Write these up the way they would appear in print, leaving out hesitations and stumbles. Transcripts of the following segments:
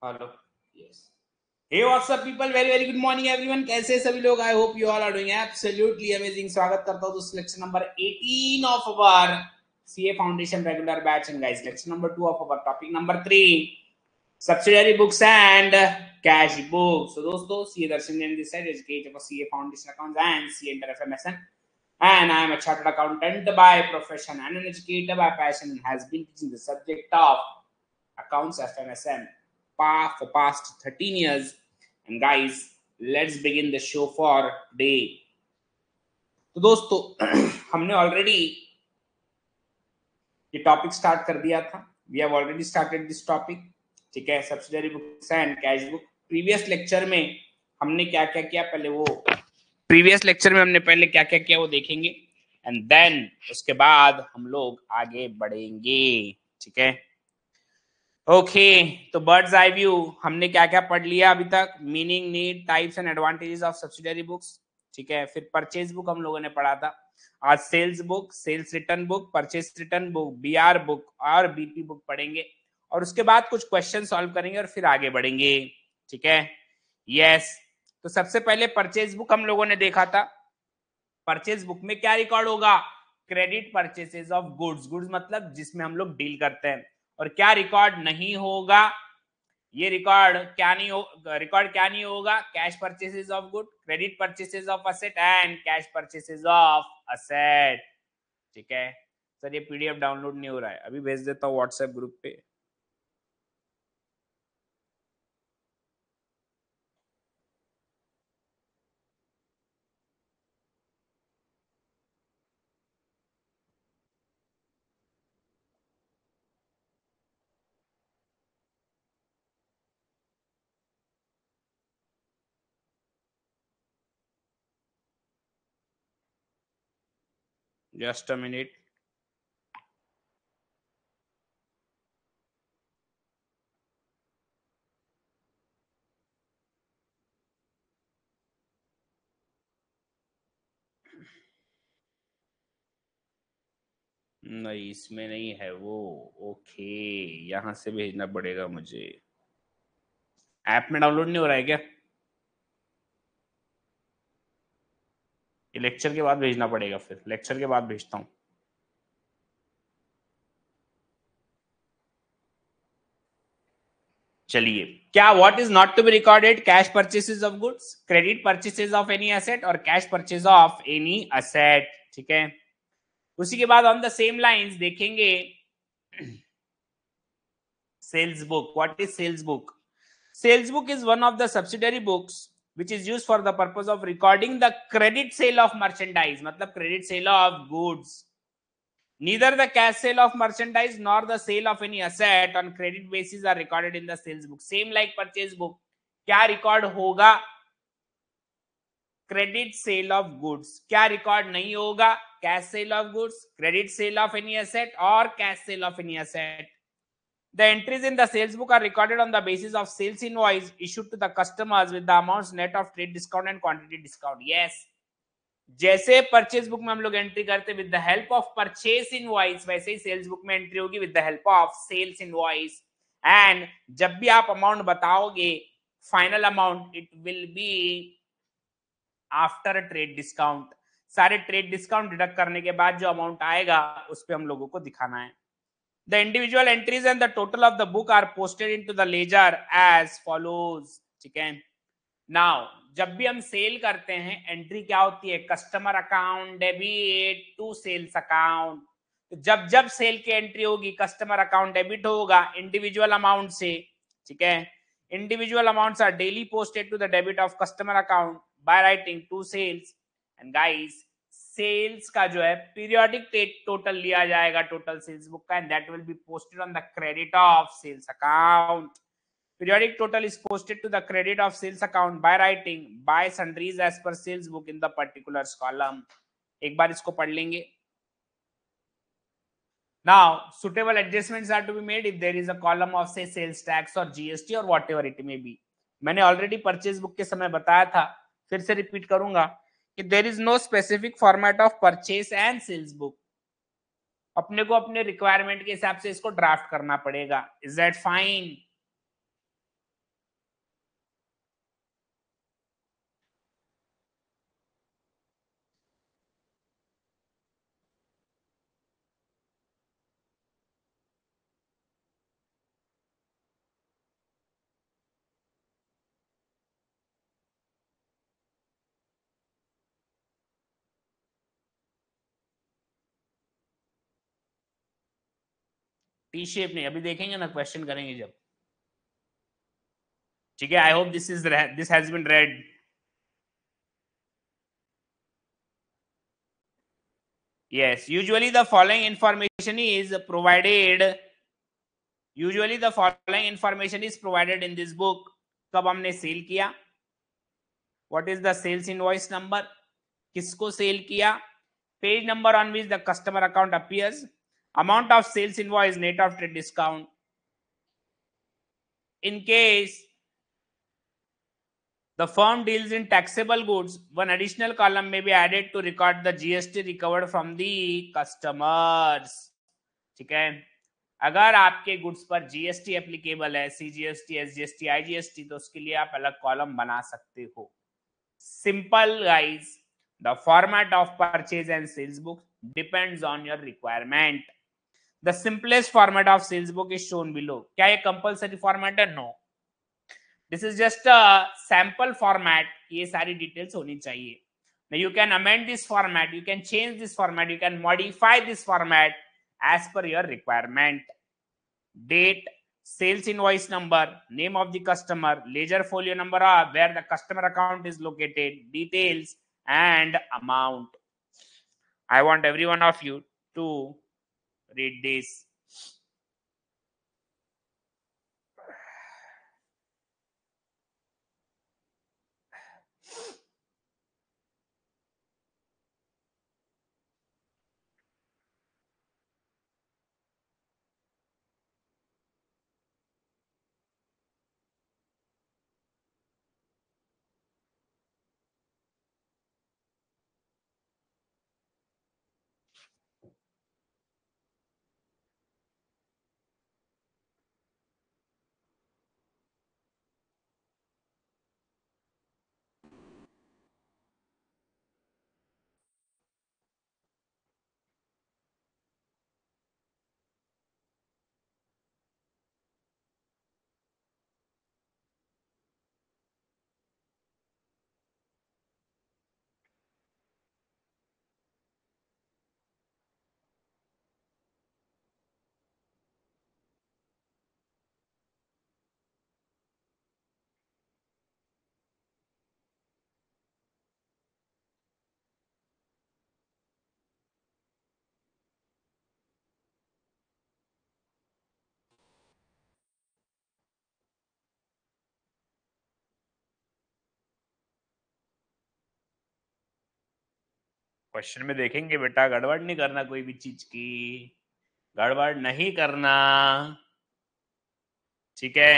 Hello yes hey what's up people very very good morning everyone कैसे सभी लोग I hope you all are doing absolutely amazing स्वागत करता हूं दोस्तों lecture number 18 of our CA foundation regular batch and guys lecture number 2 of our topic number 3 subsidiary books and cash book so दोस्तों CA Darshan in this side educate for CA foundation accounts and CA inter FMSN and I am a chartered accountant by profession and an educator by passion and has been teaching the subject of accounts FMSM for past 13 years. And guys, let's begin the show for today. तो दोस्तों हमने already ये topic start कर दिया था. We have already started this topic. ठीक है, subsidiary books and cash book. Previous lecture में हमने क्या क्या किया पहले वो क्या क्या किया वो देखेंगे एंड देन उसके बाद हम लोग आगे बढ़ेंगे. ठीक है, ओके. तो बर्ड्स आई व्यू हमने क्या क्या पढ़ लिया अभी तक. Meaning, need, types and advantages of subsidiary books. ठीक है, फिर परचेज बुक हम लोगों ने पढ़ा था. आज sales book, sales return book, purchase return book, BR book और बीपी बुक पढ़ेंगे और उसके बाद कुछ क्वेश्चन सॉल्व करेंगे और फिर आगे बढ़ेंगे. ठीक है, यस. तो सबसे पहले परचेज बुक हम लोगों ने देखा था. परचेज बुक में क्या रिकॉर्ड होगा? Credit purchases of goods. Goods मतलब जिसमें हम लोग डील करते हैं. और क्या रिकॉर्ड नहीं होगा? ये रिकॉर्ड क्या नहीं होगा? Cash purchases of good, credit purchases of asset and cash purchases of asset. ठीक है सर, ये पीडीएफ डाउनलोड नहीं हो रहा है, अभी भेज देता हूँ व्हाट्सएप ग्रुप पे. Just a minute. नहीं, इसमें नहीं है वो. ओके, यहां से भेजना पड़ेगा मुझे. ऐप में डाउनलोड नहीं हो रहा है क्या? ये लेक्चर के बाद भेजना पड़ेगा, फिर लेक्चर के बाद भेजता हूँ. चलिए, क्या what is not to be recorded? Cash purchases of goods, credit purchases of any asset और cash purchase of any asset. ठीक है, उसी के बाद ऑन द सेम लाइंस देखेंगे sales book. What is sales book? Sales book is one of the subsidiary books which is used for the purpose of recording the credit sale of merchandise. मतलब credit sale of goods. Neither the cash sale of merchandise nor the sale of any asset on credit basis are recorded in the sales book. Same like purchase book. क्या record होगा? Credit sale of goods. क्या record नहीं होगा? Cash sale of goods, credit sale of any asset और cash sale of any asset. The entries in the sales book are recorded on the basis of sales invoice issued to the customers with the amounts net of trade discount and quantity discount. Yes, जैसे purchase book में हम लोग entry करते with the help of purchase invoice, वैसे ही sales book में entry होगी with the help of sales invoice. And जब भी आप अमाउंट बताओगे, final amount it will be after trade discount. सारे ट्रेड डिस्काउंट डिडक्ट करने के बाद जो अमाउंट आएगा उस पे हम लोगों को दिखाना है. The individual entries and the total of the book are posted into the ledger as follows. ठीक है, नाउ जब भी हम सेल करते हैं एंट्री क्या होती है? Customer account debit to sales account. तो जब जब सेल की एंट्री होगी कस्टमर अकाउंट डेबिट होगा इंडिविजुअल अमाउंट से. ठीक है, individual amounts are daily posted to the debit of customer account by writing to sales. And guys, sales का जो है पीरियोडिक टोटल लिया जाएगा टोटल सेल्स बुक का and that will be posted on the credit of sales account. Periodic total is posted to the credit of sales account by writing by sundries as per sales book in the particulars column. एक बार इसको पढ़ लेंगे. Now suitable adjustments are to be made if there is a column of say sales tax or GST or whatever it may be. मैंने already purchase book के समय बताया था, फिर से रिपीट करूंगा कि there is no specific format of purchase and sales book. अपने को अपने रिक्वायरमेंट के हिसाब से इसको ड्राफ्ट करना पड़ेगा. Is that fine? T shape नहीं, अभी देखेंगे ना, क्वेश्चन करेंगे जब। ठीक है, I hope this has been read. Yes, usually the following information is provided. Usually the following information is provided in this book. कब हमने सेल किया, what is the sales invoice number, किसको सेल किया, page number on which the customer account appears, amount of sales invoice net of trade discount. In case the firm deals in taxable goods, one additional column may be added to record the GST recovered from the customers. ठीक है, अगर आपके goods पर GST applicable है, SGST, IGST, आईजीएसटी, तो उसके लिए आप अलग कॉलम बना सकते हो। Simple guys, the format of purchase and sales book depends on your requirement. The simplest format of sales book is shown below. क्या ये कंपलसरी फॉर्मेट है? No, this is just a sample format. ये सारी details होनी चाहिए। Now you can amend this format, you can change this format, you can modify this format as per your requirement. Date, sales invoice number, name of the customer, ledger folio number, where the customer account is located, details and amount. I want every one of you to read this. Question में देखेंगे बेटा, गड़बड़ नहीं करना कोई भी चीज की, गड़बड़ नहीं करना, ठीक है।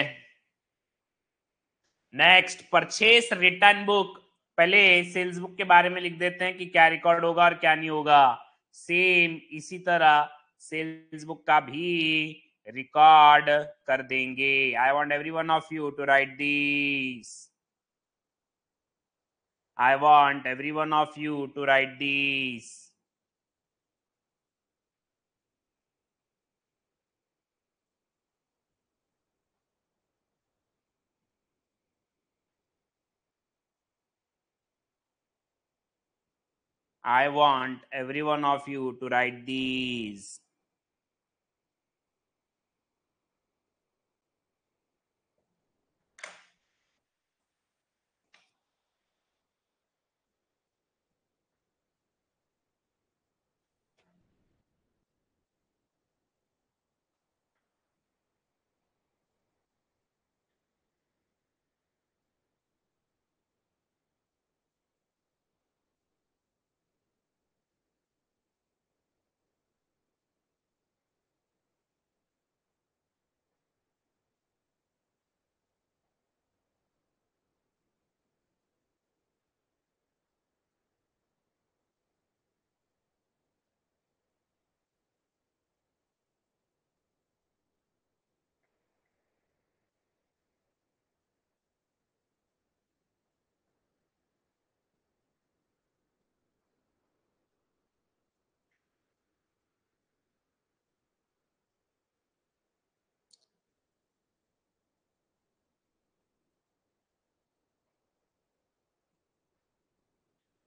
Next, purchase return book. पहले सेल्स बुक के बारे में लिख देते हैं कि क्या रिकॉर्ड होगा और क्या नहीं होगा। सेम इसी तरह सेल्स बुक का भी रिकॉर्ड कर देंगे। I want every one of you to write this. I want every one of you to write these. I want every one of you to write these.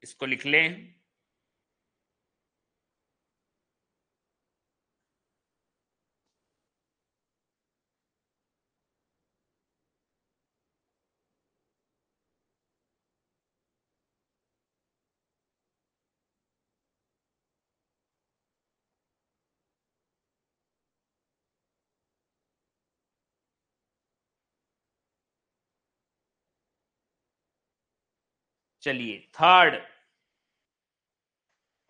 इसको लिख लें। चलिए थर्ड,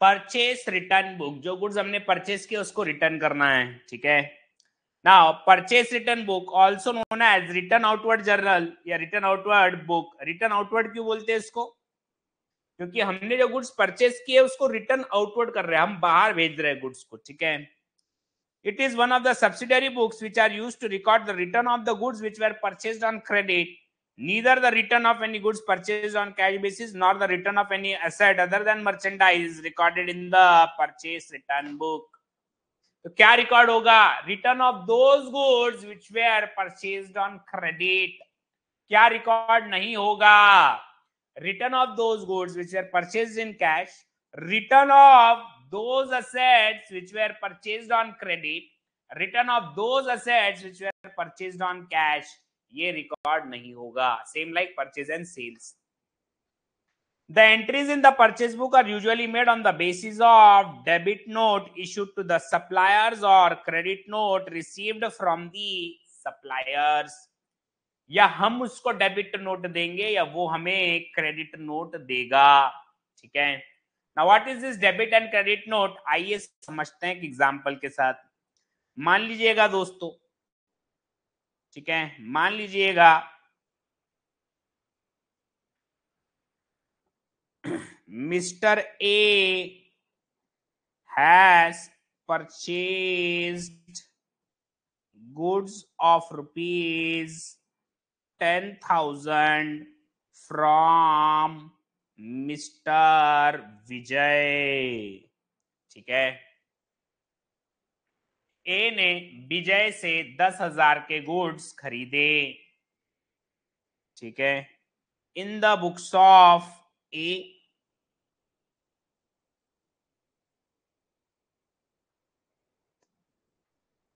परचेस रिटर्न बुक। जो goods हमने purchase किया उसको return करना है, ठीक है। Now purchase return book also known as return outward journal या return outward book. Return outward क्यों बोलते हैं इसको? क्योंकि हमने जो गुड्स परचेस किए उसको रिटर्न आउटवर्ड कर रहे हैं, हम बाहर भेज रहे हैं गुड्स को, ठीक है। It is one of the subsidiary books which are used to record the return of the goods which were purchased on credit. Neither the return of any goods purchased on cash basis nor the return of any asset other than merchandise is recorded in the purchase return book. तो क्या record होगा? Return of those goods which were purchased on credit. क्या record नहीं होगा? Return of those goods which were purchased in cash, return of those assets which were purchased on credit, return of those assets which were purchased on cash, ये record नहीं होगा. Same like purchase and sales. The entries in the purchase book are usually made on the basis of debit note issued to the suppliers or credit note received from the suppliers. या हम उसको debit note देंगे या वो हमें credit note देगा, ठीक है। Now what is this debit and credit note? आइए समझते हैं एक एग्जांपल के साथ। मान लीजिएगा दोस्तों, ठीक है, मान लीजिएगा mister A has purchased goods of rupees 10,000 from mister Vijay, ठीक है। ए ने विजय से 10,000 के गुड्स खरीदे, ठीक है। In the books of A,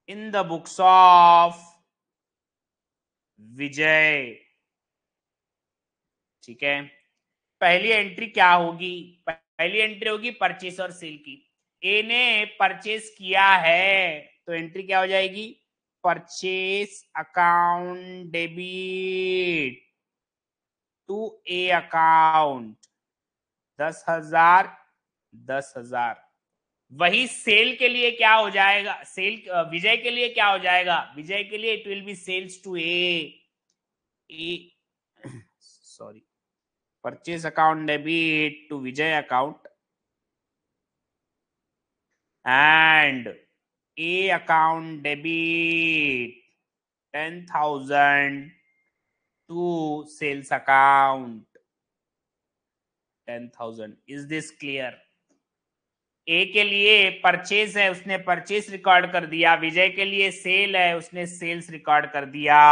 in the books of Vijay, ठीक है। पहली एंट्री क्या होगी? पहली एंट्री होगी परचेस और सेल की। ए ने परचेस किया है तो एंट्री क्या हो जाएगी? Purchase account debit to A account 10,000 10,000। वही सेल के लिए क्या हो जाएगा? सेल विजय के लिए क्या हो जाएगा? विजय के लिए it will be sales to A sorry, purchase account debit to Vijay account and A account debit 10,000 to sales account 10,000. Is this clear? A के लिए परचेज है, उसने परचेज रिकॉर्ड कर दिया। विजय के लिए सेल है, उसने सेल्स रिकॉर्ड कर दिया,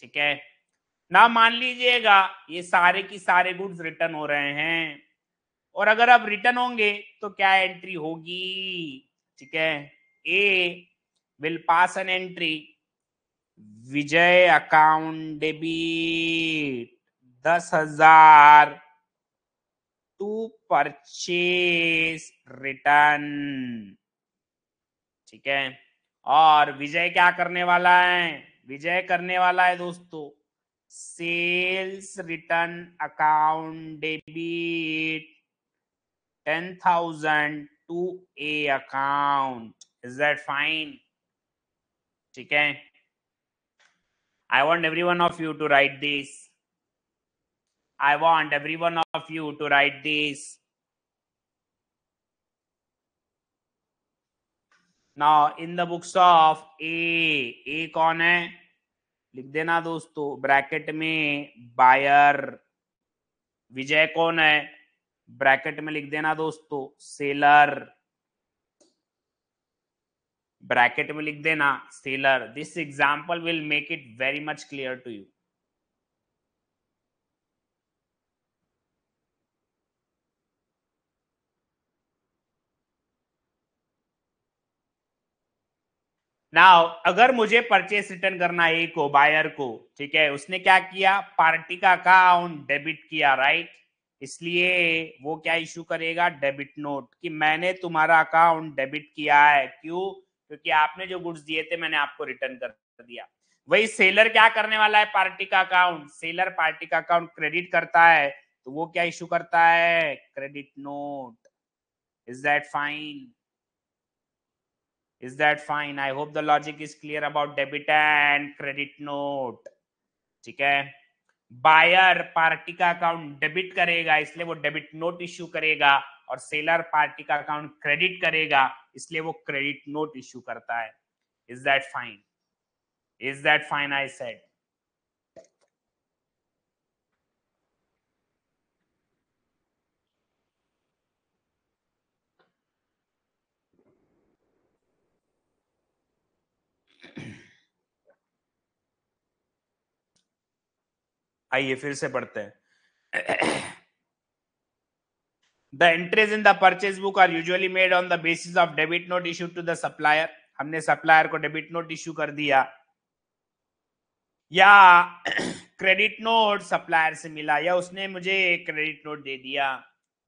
ठीक है ना। मान लीजिएगा ये सारे की सारे गुड्स रिटर्न हो रहे हैं, और अगर अब रिटर्न होंगे तो क्या एंट्री होगी? ठीक है, A will pass an entry Vijay account debit 10,000 to purchase return, ठीक है। और विजय क्या करने वाला है? विजय करने वाला है दोस्तों sales return account debit 10,000 to a account. Is that fine? ठीक है। I want every one of you to write this. I want every one of you to write this. Now in the books of A कौन है? लिख देना दोस्तों bracket में buyer. विजय कौन है? ब्रैकेट में लिख देना दोस्तों सेलर, ब्रैकेट में लिख देना seller. This example will make it very much clear to you. Now अगर मुझे परचेस रिटर्न करना ए को, बायर को, ठीक है, उसने क्या किया? पार्टी का अकाउंट डेबिट किया, राइट। इसलिए वो क्या इशू करेगा? डेबिट नोट कि मैंने तुम्हारा अकाउंट डेबिट किया है। क्यों? क्योंकि आपने जो गुड्स दिए थे मैंने आपको रिटर्न कर दिया। वही सेलर क्या करने वाला है? पार्टी का अकाउंट, सेलर पार्टी का अकाउंट क्रेडिट करता है तो वो क्या इशू करता है? Credit note. Is that fine? Is that fine? I hope the logic is clear about debit and credit note. ठीक है, बायर पार्टी का अकाउंट डेबिट करेगा इसलिए वो डेबिट नोट इश्यू करेगा, और सेलर पार्टी का अकाउंट क्रेडिट करेगा इसलिए वो क्रेडिट नोट इश्यू करता है. Is that fine? Is that fine? I said. आइए फिर से पढ़ते हैं. The entries in the purchase book are usually made on the basis of debit note issued to the supplier. हमने सप्लायर को debit note issue कर दिया, या क्रेडिट नोट सप्लायर से मिला, या उसने मुझे क्रेडिट नोट दे दिया.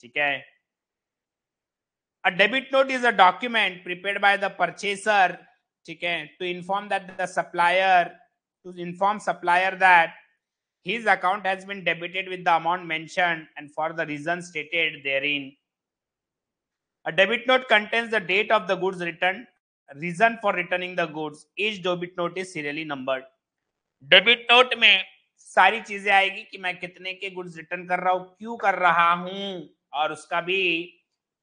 ठीक है. A debit note is a document prepared by the purchaser, ठीक है, to inform that the supplier, to inform supplier that his account has been debited with the amount mentioned and for the reason stated therein. A debit note contains the date of the goods returned, reason for returning the goods. Each debit note is serially numbered. Debit note में सारी चीजें आएगी कि मैं कितने के goods return कर रहा हूं, क्यों कर रहा हूं, और उसका भी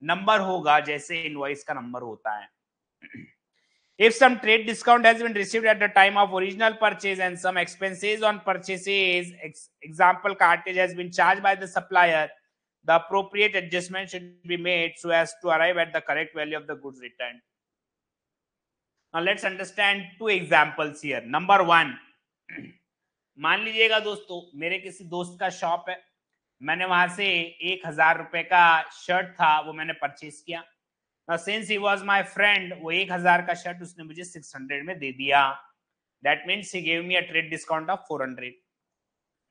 नंबर होगा जैसे इनवॉइस का नंबर होता है. If some trade discount has been received at the time of original purchase and some expenses on purchases, example cartage, has been charged by the supplier, the appropriate adjustment should be made so as to arrive at the correct value of the goods returned. Now let's understand two examples here. Number one, मान लीजिएगा दोस्तों मेरे किसी दोस्त का shop है, मैंने वहां से 1000 रुपए का शर्ट था वो मैंने परचेज किया. Now since he was my friend, वो 1000 का शर्ट उसने मुझे 600 में दे दिया. That means he gave me a trade discount of 400.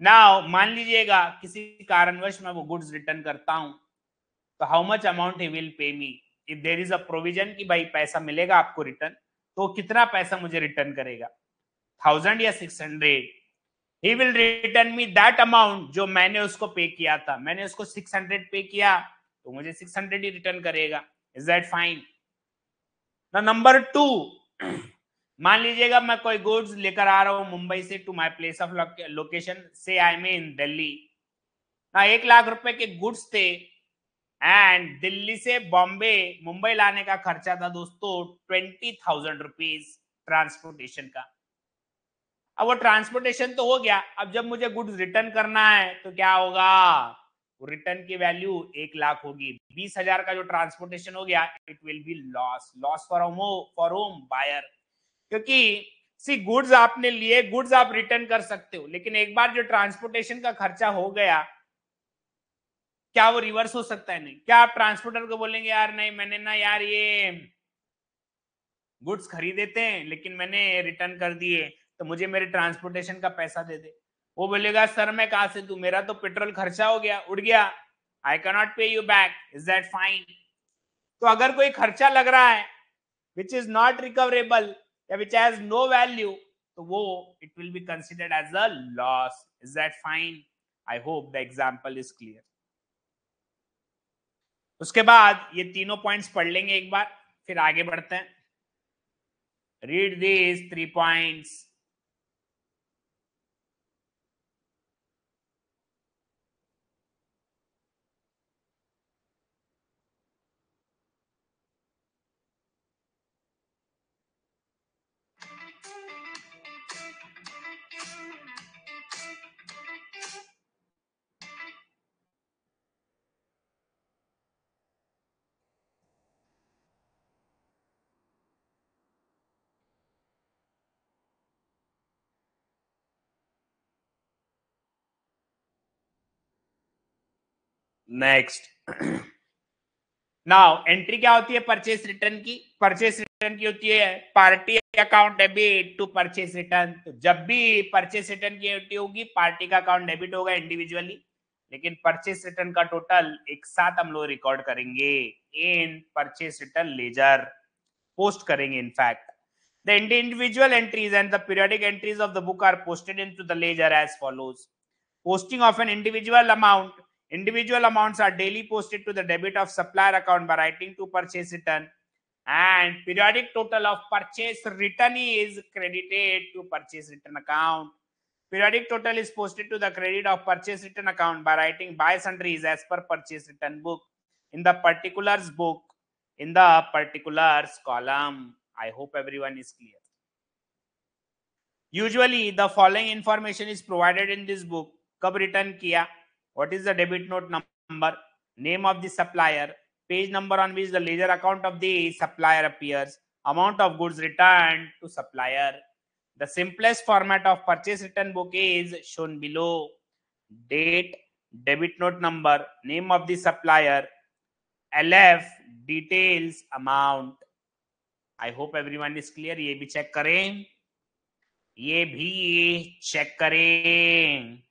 Now मान लीजिएगा किसी कारणवश मैं वो गुड्स रिटर्न करता हूं, तो how much amount he will pay me? If there is a provision कि भाई पैसा मिलेगा आपको रिटर्न, तो कितना पैसा मुझे रिटर्न करेगा, 1000 या 600? He will return me that amount जो मैंने उसको पे किया था. मैंने उसको 600 पे किया तो मुझे 600 ही रिटर्न करेगा. Is that fine? Now number two, मान लीजिएगा मैं कोई गुड्स लेकर आ रहा हूं मुंबई से to my place of location, से आई मीन दिल्ली. ना 1 लाख रुपए के गुड्स थे एंड दिल्ली से बॉम्बे मुंबई लाने का खर्चा था दोस्तों 20,000 रुपीज ट्रांसपोर्टेशन का. अब वो ट्रांसपोर्टेशन तो हो गया, अब जब मुझे गुड्स रिटर्न करना है तो क्या होगा, वो रिटर्न की वैल्यू 1 लाख होगी. 20,000 का जो ट्रांसपोर्टेशन हो गया, it will be loss. Loss for home buyer, क्योंकि सी गुड्स आपने लिए, गुड्स आप रिटर्न कर सकते हो, लेकिन एक बार जो ट्रांसपोर्टेशन का खर्चा हो गया, क्या वो रिवर्स हो सकता है? नहीं. क्या आप ट्रांसपोर्टर को बोलेंगे यार नहीं मैंने ना यार ये गुड्स खरीदे थे लेकिन मैंने रिटर्न कर दिए तो मुझे मेरे ट्रांसपोर्टेशन का पैसा दे दे? वो बोलेगा सर मैं कहां से दूं, मेरा तो पेट्रोल खर्चा हो गया, उड़ गया, आई कैन नॉट पे you back. Is that fine? तो अगर कोई खर्चा लग रहा है विच इज नॉट रिकवरेबल या विच हैज नो वैल्यू, तो वो it will be considered as a loss. Is that fine? I hope the example is clear. उसके बाद ये तीनों पॉइंट्स पढ़ लेंगे एक बार, फिर आगे बढ़ते हैं. Read these 3 points. Next, now entry क्या होती है परचेस रिटर्न की? परचेस रिटर्न की होती है party account debit to purchase return. तो जब भी परचेस रिटर्न की एंट्री होगी पार्टी का अकाउंट डेबिट होगा इंडिविजुअली, लेकिन परचेस रिटर्न का टोटल एक साथ हम लोग रिकॉर्ड करेंगे in purchase return ledger, post करेंगे. In fact the individual entries and the periodic entries of the book are posted into the ledger as follows. Posting of an individual amount Individual amounts are daily posted to the debit of supplier account by writing to purchase return, and periodic total of purchase return is credited to purchase return account. Periodic total is posted to the credit of purchase return account by writing by sundries as per purchase return book in the particulars book in the particulars column. I hope everyone is clear. Usually the following information is provided in this book. कब return किया, what is the debit note number, name of the supplier, page number on which the ledger account of the supplier appears, amount of goods returned to supplier. The simplest format of purchase return book is shown below. Date, debit note number, name of the supplier, LF, details, amount. I hope everyone is clear. ये भी check करें, ये भी check करें.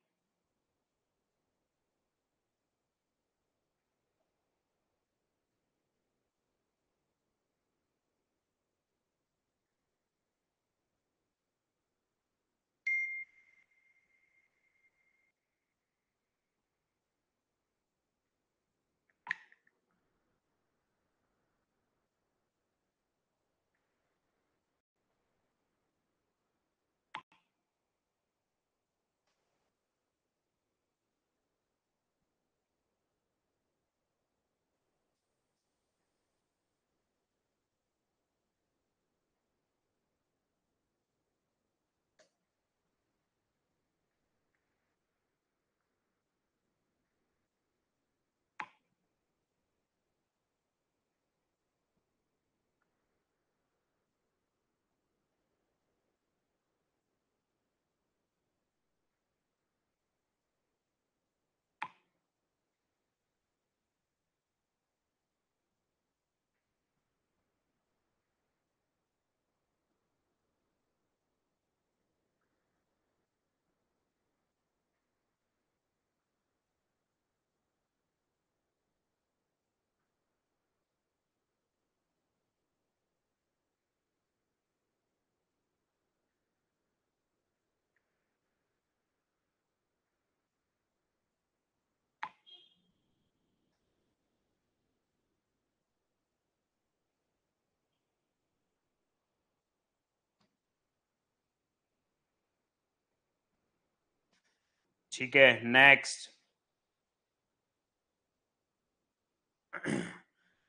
ठीक है, next.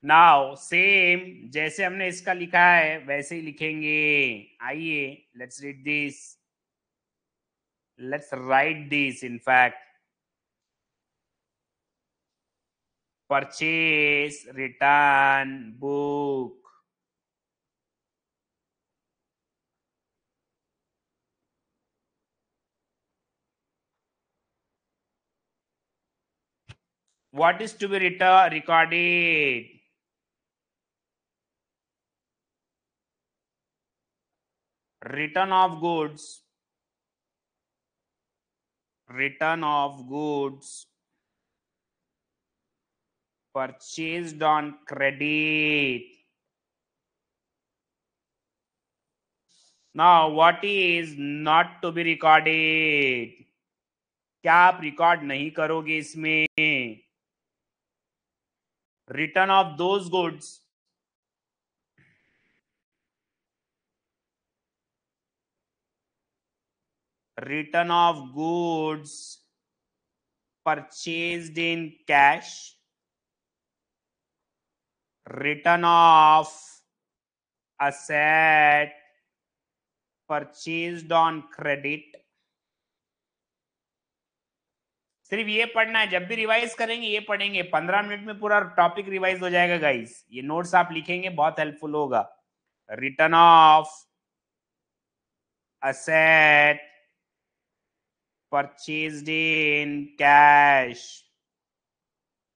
Now same जैसे हमने इसका लिखा है वैसे ही लिखेंगे. आइए, let's read this, let's write this. In fact, purchase return book. What is to be recorded? Return of goods. Return of goods purchased on credit. Now, what is not to be recorded? क्या आप record नहीं करोगे इसमें? Return of those goods return of goods purchased in cash, return of asset purchased on credit. सिर्फ ये पढ़ना है, जब भी रिवाइज करेंगे ये पढ़ेंगे. 15 मिनट में पूरा टॉपिक रिवाइज हो जाएगा गाइस. ये नोट्स आप लिखेंगे, बहुत हेल्पफुल होगा. Return of asset purchased in cash.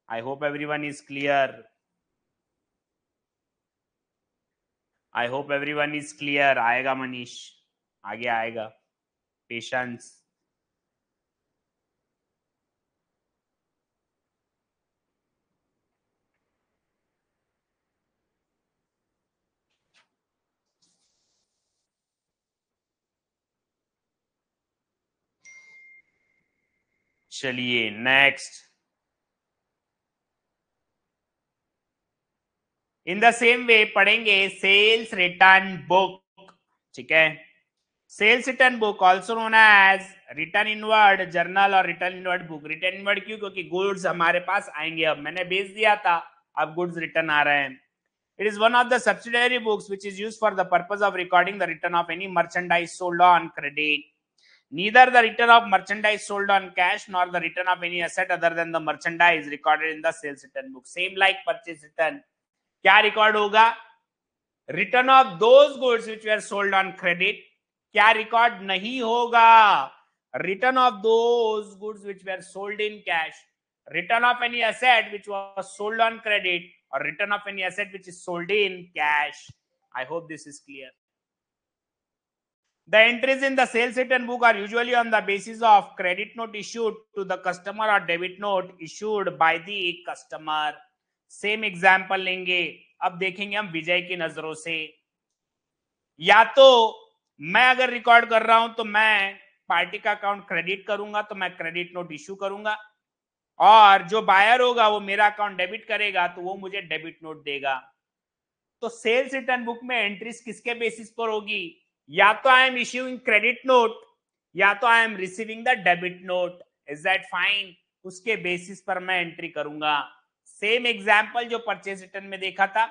I hope everyone is clear. I hope everyone is clear. आएगा मनीष, आगे आएगा. पेशेंस. चलिए next. In the same way पढ़ेंगे सेल्स रिटर्न बुक, ठीक है। Sales return book also known as return inward journal or return inward book. Return inward क्यों? क्योंकि goods हमारे पास आएंगे, अब मैंने बेच दिया था, अब गुड्स रिटर्न आ रहे हैं। It is one of the subsidiary books which is used for the purpose of recording the return of any merchandise sold on credit. Neither the return of merchandise sold on cash nor the return of any asset other than the merchandise recorded in the sales return book. Same like purchase return. क्या record होगा? Return of those goods which were sold on credit. क्या record नहीं होगा? Return of those goods which were sold in cash, return of any asset which was sold on credit, or return of any asset which is sold in cash. I hope this is clear. The entries in the sales return book are usually on the basis of credit note issued to the customer or debit note issued by the customer. Same example लेंगे, अब देखेंगे हम विजय की नजरों से। या तो मैं अगर रिकॉर्ड कर रहा हूं तो मैं पार्टी का अकाउंट क्रेडिट करूंगा, तो मैं क्रेडिट नोट इश्यू करूंगा, और जो बायर होगा वो मेरा अकाउंट डेबिट करेगा तो वो मुझे डेबिट नोट देगा। तो सेल्स रिटर्न बुक में एंट्रीज किसके बेसिस पर होगी? या तो I am issuing credit note या तो I am receiving the debit note. Is that fine? उसके बेसिस पर मैं एंट्री करूंगा। सेम एग्जांपल जो परचेस रिटर्न में देखा था,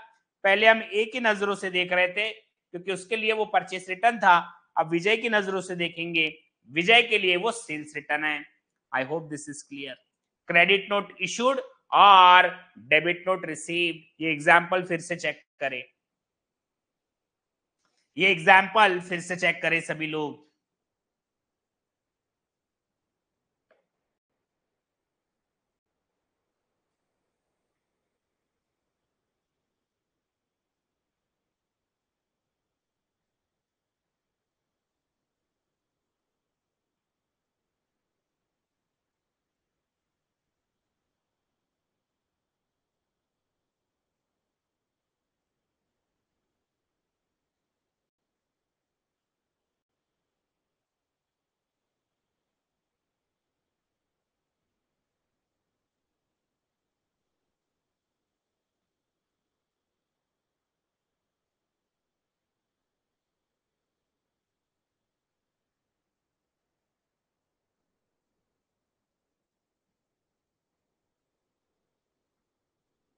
पहले हम एक ही नजरों से देख रहे थे क्योंकि उसके लिए वो परचेस रिटर्न था। अब विजय की नजरों से देखेंगे, विजय के लिए वो सेल्स रिटर्न है। I hope this is clear. Credit note issued और डेबिट नोट रिसीव्ड। ये एग्जांपल फिर से चेक करें, ये एग्जांपल फिर से चेक करें सभी लोग।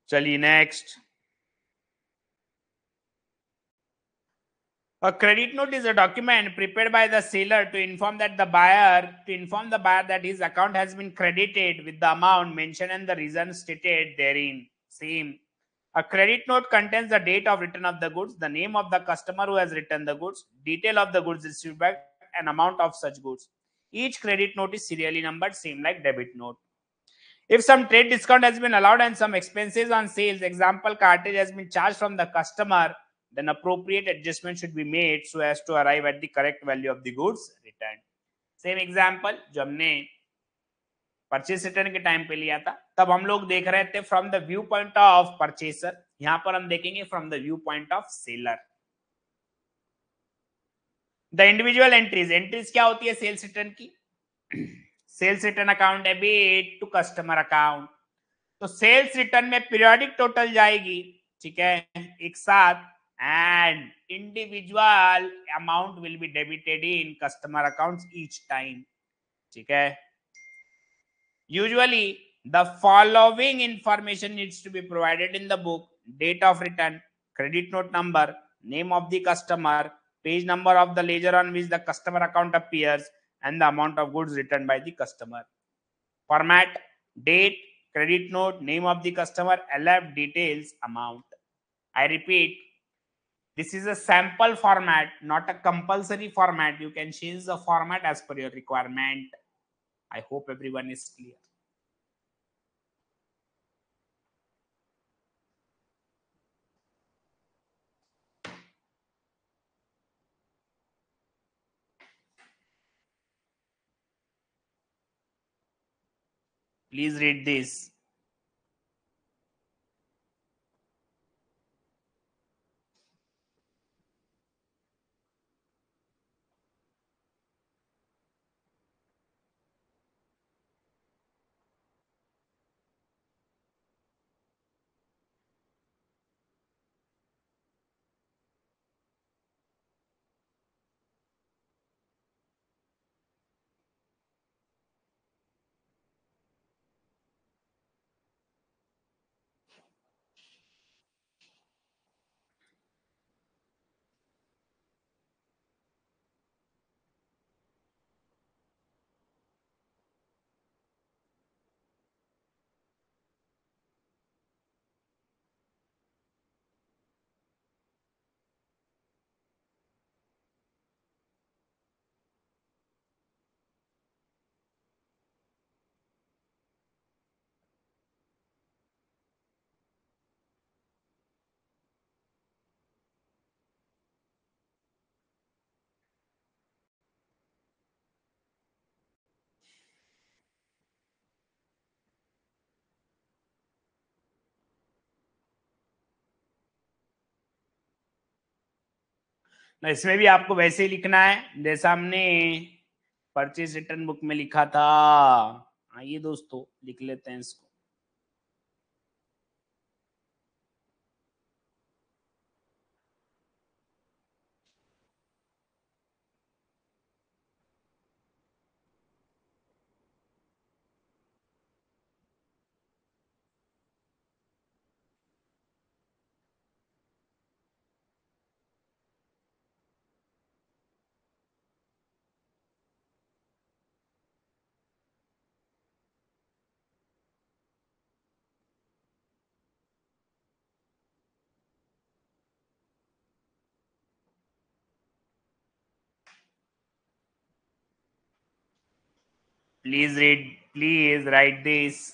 चलिए next. A credit note is a document prepared by the seller to inform the buyer that his account has been credited with the amount mentioned and the reason stated therein. Same. A credit note contains the date of return of the goods, the name of the customer who has returned the goods, detail of the goods received back, and amount of such goods. Each credit note is serially numbered, same like debit note. If some trade discount has been allowed and some expenses on sales, example cartridge, has been charged from the customer, then appropriate adjustment should be made so as to arrive at the correct value of the goods returned. Same example जो हमने purchase return के time पे लिया था, तब हम लोग देख रहे थे from the view point of purchaser, यहां पर हम देखेंगे from the view point of seller. The individual entries, entries क्या होती है सेल्स रिटर्न की? Sales return account debit to customer account. तो सेल्स रिटर्न में पीरियोडिक टोटल जाएगी, ठीक है, एक साथ, and individual amount will be debited in customer accounts each time, ठीक है। Usually the following information needs to be provided in the book: date of return, credit note number, name of the customer, page number of the ledger on which the customer account appears, and the amount of goods returned by the customer. Format: date, credit note, name of the customer, LF, details, amount. I repeat, this is a sample format, not a compulsory format. You can change the format as per your requirement. I hope everyone is clear. Please read this. ना इसमें भी आपको वैसे ही लिखना है जैसा हमने purchase return book में लिखा था। आइए दोस्तों लिख लेते हैं इसको। Please right this.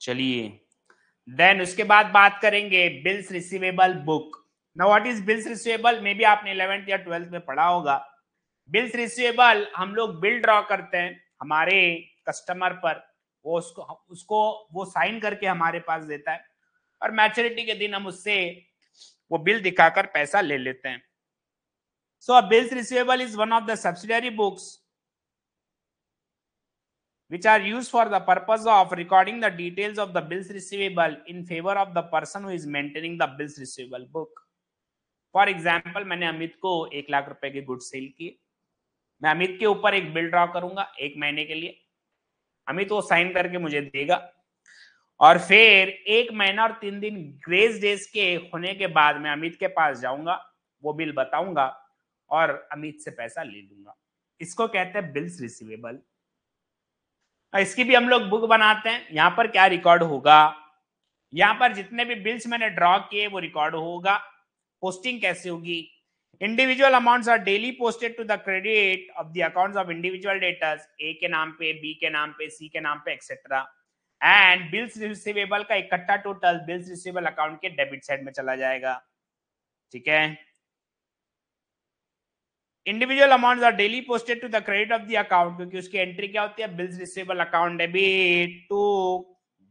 चलिए देन उसके बाद बात करेंगे bills receivable book. Now what is bills receivable, may be आपने 11th या 12th में पढ़ा होगा। बिल्स रिसीवेबल हम लोग बिल ड्रॉ करते हैं हमारे कस्टमर पर, वो उसको वो साइन करके हमारे पास देता है और मैच्योरिटी के दिन हम उससे वो बिल दिखाकर पैसा ले लेते हैं। So bills receivable is one of the subsidiary books which are used for the purpose of recording the details of the bills receivable in favor of the person who is maintaining the bills receivable book. For example मैंने अमित को 1 लाख रुपए के good cell किए, मैं अमित के ऊपर एक bill draw करूंगा 1 महीने के लिए, अमित वो साइन करके मुझे देगा और फिर 1 महीना और 3 दिन ग्रेस डेज के होने के बाद मैं अमित के पास जाऊंगा, वो बिल बताऊंगा और अमित से पैसा ले लूंगा। इसको कहते हैं बिल्स रिसीवेबल। इसकी भी हम लोग बुक बनाते हैं। यहां पर क्या रिकॉर्ड होगा, यहां पर जितने भी बिल्स मैंने ड्रॉ किए वो रिकॉर्ड होगा। पोस्टिंग कैसे होगी, individual amounts are daily posted to the credit of the accounts of individual debtors, A के नाम पे, बी के नाम पे, सी के नाम पे एक्सेट्रा, एंड बिल्स रिसीवेबल का इकट्ठा टोटल बिल्स रिसीवेबल अकाउंट के डेबिट साइड में चला जाएगा। ठीक है, individual amounts are daily posted to the credit of the account, क्योंकि उसकी एंट्री क्या होती है, bills receivable account debit to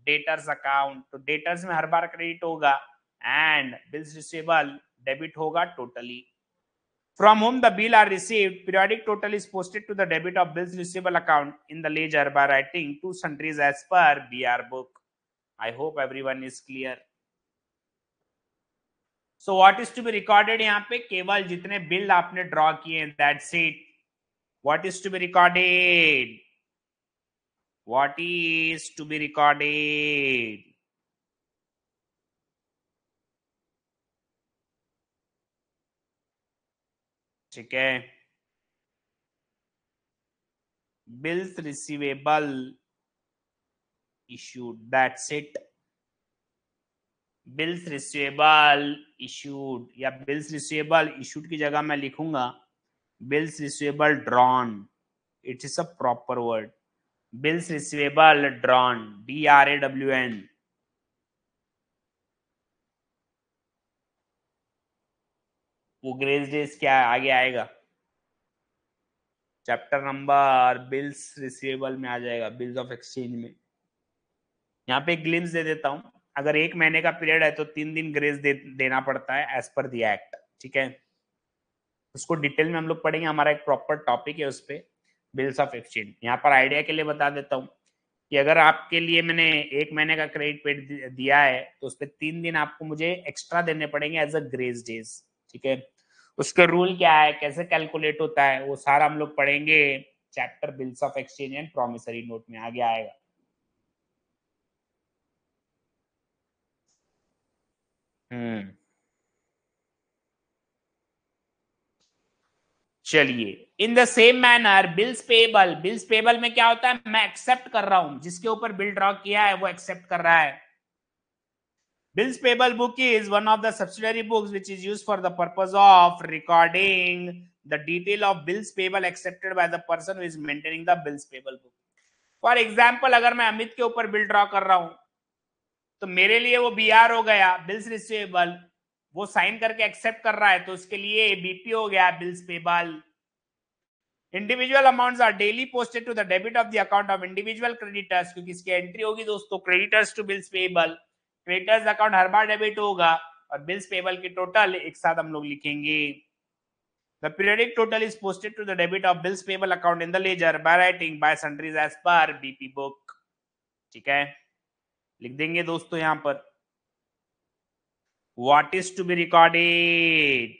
debtors account, तो डेटर्स में हर बार क्रेडिट होगा एंड बिल्स रिसीवेबल डेबिट होगा totally. From whom the bill are received, periodic total is posted to the debit of bills receivable account in the ledger by writing two sundries as per BR book. I hope everyone is clear. So what is to be recorded, यहाँ पे केवल जितने bill आपने draw किए, that's it. What is to be recorded? What is to be recorded? ठीक है, bills receivable issued, that's it. Bills receivable issued या bills receivable issued की जगह मैं लिखूंगा bills receivable drawn, it is a proper word, bills receivable drawn, DRAWN। वो grace days क्या आगे आएगा, चैप्टर नंबर बिल्स रिसीवेबल में आ जाएगा, बिल्स ऑफ एक्सचेंज में। यहाँ पे ग्लिम्स दे देता हूं, अगर 1 महीने का पीरियड है तो 3 दिन ग्रेस देना पड़ता है एज पर द एक्ट, ठीक है। उसको डिटेल में हम लोग पढ़ेंगे, हमारा एक प्रॉपर टॉपिक है उस पर, बिल्स ऑफ एक्सचेंज। यहाँ पर आइडिया के लिए बता देता हूँ कि अगर आपके लिए मैंने 1 महीने का क्रेडिट पेड दिया है तो उस पर 3 दिन आपको मुझे एक्स्ट्रा देने पड़ेंगे एज अ ग्रेस डेज, ठीक है। उसका रूल क्या है, कैसे कैलकुलेट होता है, वो सारा हम लोग पढ़ेंगे chapter bills of exchange and promissory note में, आगे आएगा। चलिए, इन the same manner bills payable, bills payable में क्या होता है, मैं एक्सेप्ट कर रहा हूं, जिसके ऊपर बिल ड्रॉ किया है वो एक्सेप्ट कर रहा है। Bills payable book is one of the subsidiary books which is used for the purpose of recording the detail of bills payable accepted by the person who is maintaining the bills payable book. For example, अगर मैं अमित के ऊपर bill draw कर रहा हूं तो मेरे लिए वो बीआर हो गया, बिल्स रिसीवेबल, वो साइन करके एक्सेप्ट कर रहा है तो उसके लिए बीपी हो गया, bills payable. Individual amounts are daily posted to the debit of the account of individual creditors, क्योंकि इसकी एंट्री होगी दोस्तों creditors to bills payable, creditors account हर बार डेबिट होगा और बिल्स पेबल की टोटल एक साथ हम लोग लिखेंगे। The periodic total is posted to the debit of bills payable account in the ledger by writing by sundries as per BP book, ठीक है। लिख देंगे दोस्तों यहां पर what is to be recorded,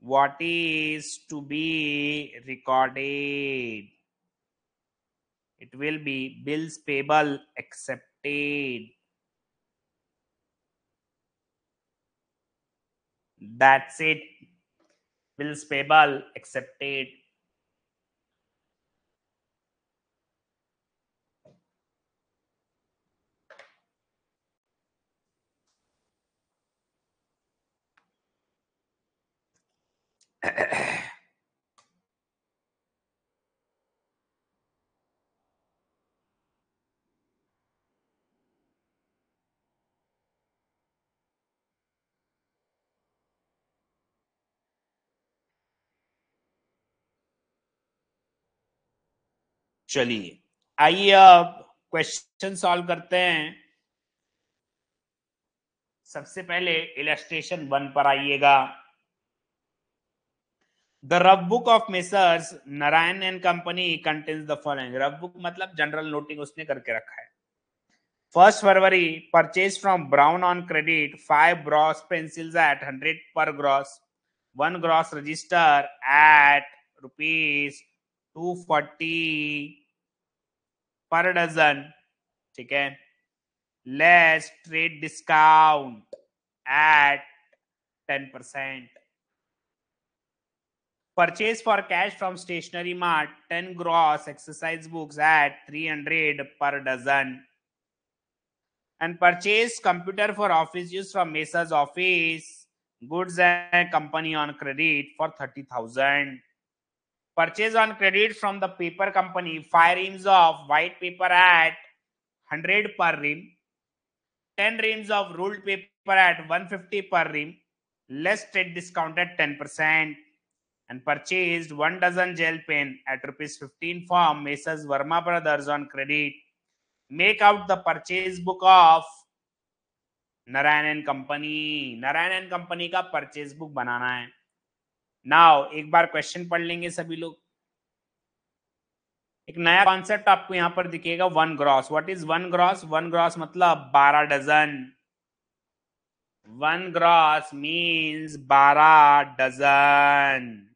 what is to be recorded, it will be bills payable accepted, that's it, bills payable accepted। चलिए आइए अब क्वेश्चन सॉल्व करते हैं। सबसे पहले इलस्ट्रेशन 1 पर आइएगा। The rough book of messrs Narayan and company contains the following, rough book मतलब जनरल नोटिंग उसने करके रखा है। 1st February, purchase from Brown on credit 5 gross pencils at 100 per gross, 1 gross register at rupees 240 per dozen, ठीक है। Less trade discount at 10%. Purchase for cash from Stationery Mart 10 gross exercise books at 300 per dozen. And purchase computer for office use from Mesa's Office Goods and Company on credit for 30,000. Purchase on credit from the paper company 5 reams of white paper at 100 per ream, 10 reams of ruled paper at 150 per ream, less trade discount at 10%. And purchased 1 dozen gel pen at rupees 15 from Messrs Verma Brothers on credit. Make out the purchase book of Narayan and company, Narayan and company का purchase book बनाना है। Now एक बार question पढ़ लेंगे सभी लोग। एक नया concept आपको यहां पर दिखेगा, 1 gross. What is 1 gross? 1 gross मतलब 12 dozen. 1 gross means 12 dozen.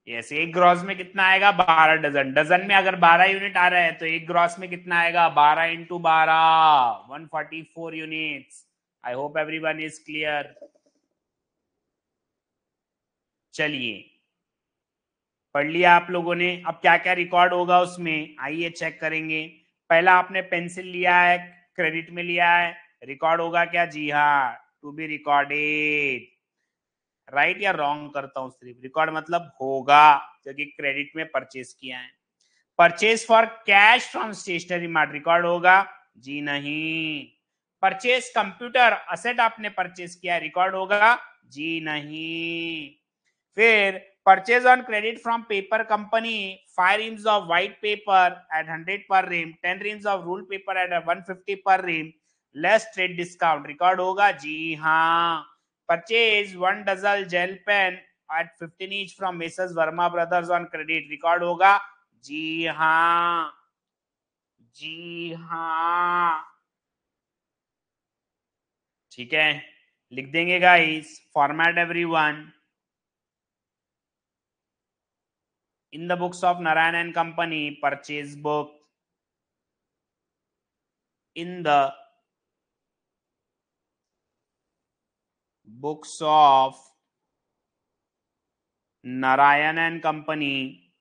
Yes, एक ग्रॉस में कितना आएगा 12 डजन। डजन में अगर 12 यूनिट आ रहा है तो एक ग्रॉस में कितना आएगा 12 into 12, 144 units. I hope everyone is clear. चलिए, पढ़ लिया आप लोगों ने। अब क्या क्या रिकॉर्ड होगा उसमें, आइए चेक करेंगे। पहला आपने पेंसिल लिया है, क्रेडिट में लिया है, रिकॉर्ड होगा क्या? जी हाँ, टू बी रिकॉर्डेड। राइट या रॉन्ग करता हूं, सिर्फ रिकॉर्ड मतलब होगा, क्योंकि क्रेडिट में परचेस किया है। Purchase for cash from stationery mart record होगा? जी नहीं। परचेस कंप्यूटर असेट आपने परचेस किया, रिकॉर्ड होगा? जी नहीं। फिर purchase on credit from paper company 5 reams of white paper at 100 per ream, 10 reams of ruled paper at 150 per ream, less trade discount, record होगा? जी हाँ। Purchase 1 dozen gel pen at 15 each from Messrs Verma brothers on credit, record होगा? जी हाँ, जी हाँ। ठीक है, लिख देंगे guys. Format everyone. In the books of Narayan and Company, purchase book. In the books of Narayan and Company,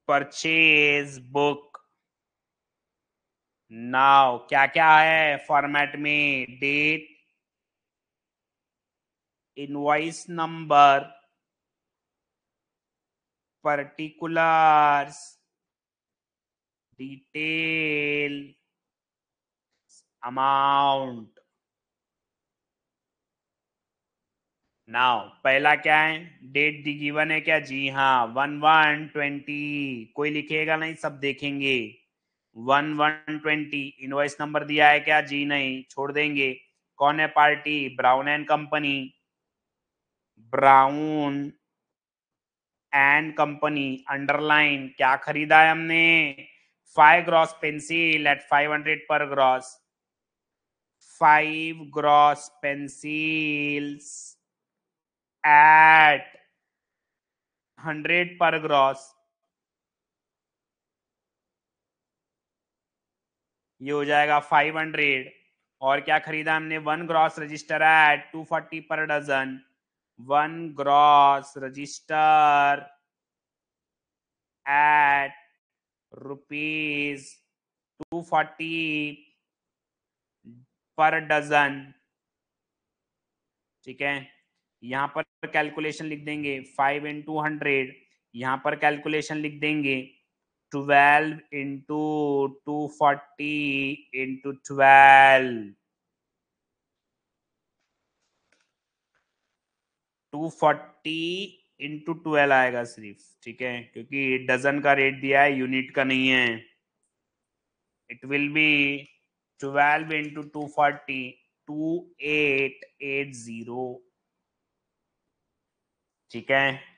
purchase book. Now क्या क्या है फॉर्मेट में? Date, invoice number, particulars, detail, amount. Now पहला क्या है? डेट दी गिवन है क्या? जी हाँ, 1/1/20। कोई लिखेगा नहीं, सब देखेंगे। 1/1/20। इनवॉइस नंबर दिया है क्या? जी नहीं, छोड़ देंगे। कौन है party? Brown and company. Brown and company, underline. क्या खरीदा है हमने? 5 ग्रॉस पेंसिल एट 500 पर ग्रॉस। 5 ग्रॉस पेंसिल्स एट 100 पर ग्रॉस। ये हो जाएगा 500। और क्या खरीदा हमने? 1 gross register at 240 per dozen. 1 gross register at rupees 240 per dozen. ठीक है, यहां पर कैलकुलेशन लिख देंगे 5 इंटू 100। यहां पर कैलकुलेशन लिख देंगे 12 इंटू 240 इंटू 12। 240 इंटू 12 आएगा सिर्फ। ठीक है, क्योंकि डजन का रेट दिया है, यूनिट का नहीं है। It will be 12 into 240, 2880। ठीक है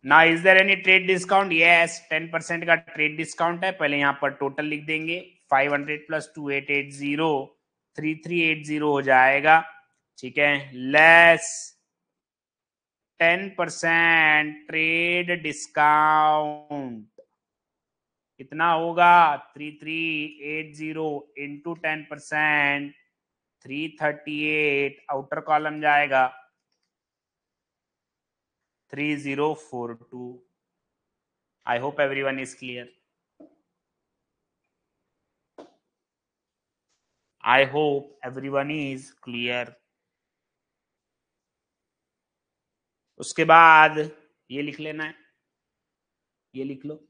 ना, is there any trade discount? Yes, 10% का ट्रेड डिस्काउंट है। पहले यहां पर टोटल लिख देंगे 500 प्लस 2880, 3380 हो जाएगा। ठीक है, लेस 10% ट्रेड डिस्काउंट कितना होगा? 3380 इंटू 10%, 338। आउटर कॉलम जाएगा 3042। आई hope everyone is clear. I hope everyone is clear. उसके बाद ये लिख लेना है, ये लिख लो।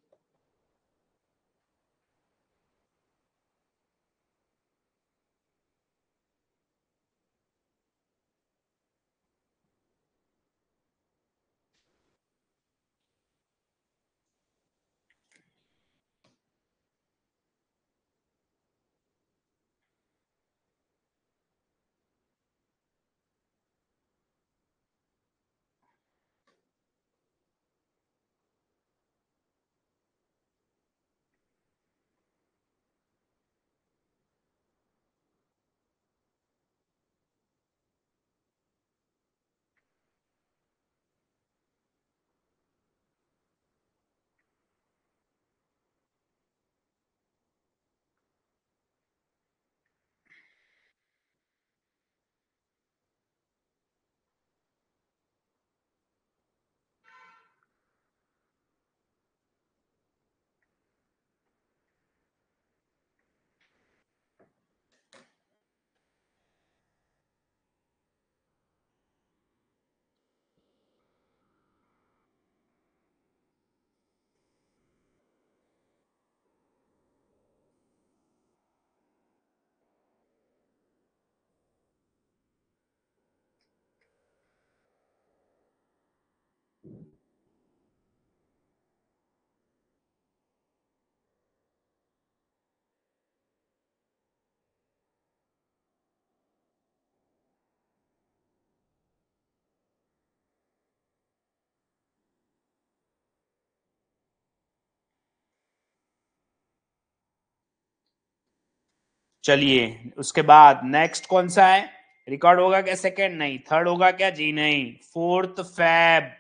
चलिए उसके बाद नेक्स्ट कौन सा है? रिकॉर्ड होगा क्या सेकंड? नहीं। थर्ड होगा क्या? जी नहीं। 4 फेब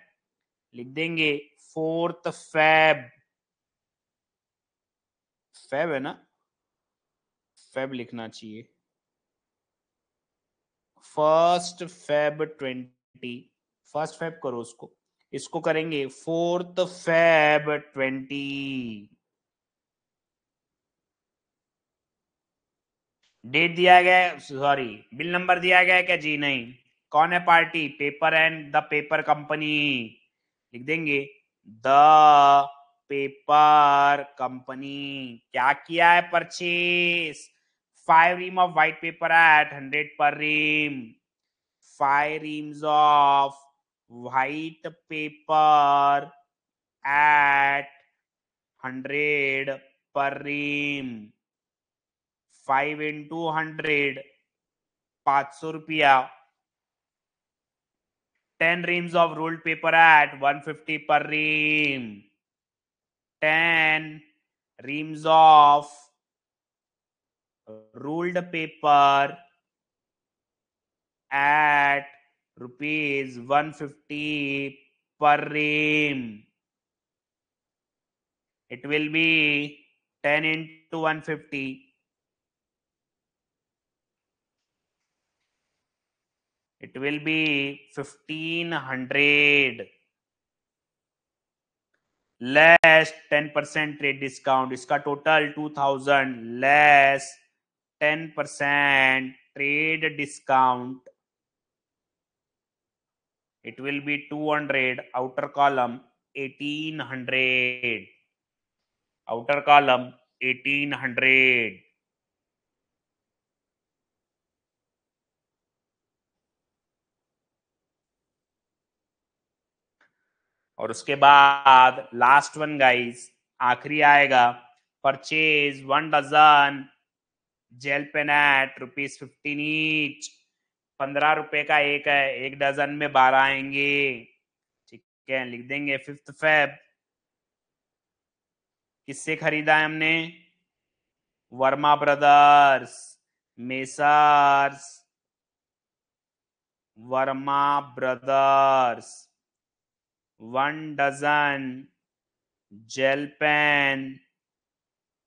लिख देंगे। 4 फेब, फेब है ना, फेब लिखना चाहिए। 1 फेब 20, 1 फेब करो उसको, इसको करेंगे 4 फेब 20। डेट दिया गया है, सॉरी बिल नंबर दिया गया है क्या? जी नहीं। कौन है party? Paper and the paper company लिख देंगे। द पेपर कंपनी क्या किया है? Purchase 5 ream of white paper at 100 per ream। 5 reams of white paper at 100 per ream। 5 into 100, 500 रुपया। 10 reams of ruled paper at 150 per ream। 10 reams of ruled paper at rupees 150 per ream। It will be 10 into 150, it will be 1500 less 10% trade discount. इसका total 2000 less 10% trade discount, it will be 200। outer column 1800, outer column 1800। और उसके बाद last one guys, आखिरी आएगा। Purchase 1 dozen gel pen at ₹15 each. 15 रुपए का एक है, 1 डजन में 12 आएंगे। ठीक है, लिख देंगे 5 फेब। किससे खरीदा है हमने? Verma brothers, messrs Verma brothers. 1 dozen gel pen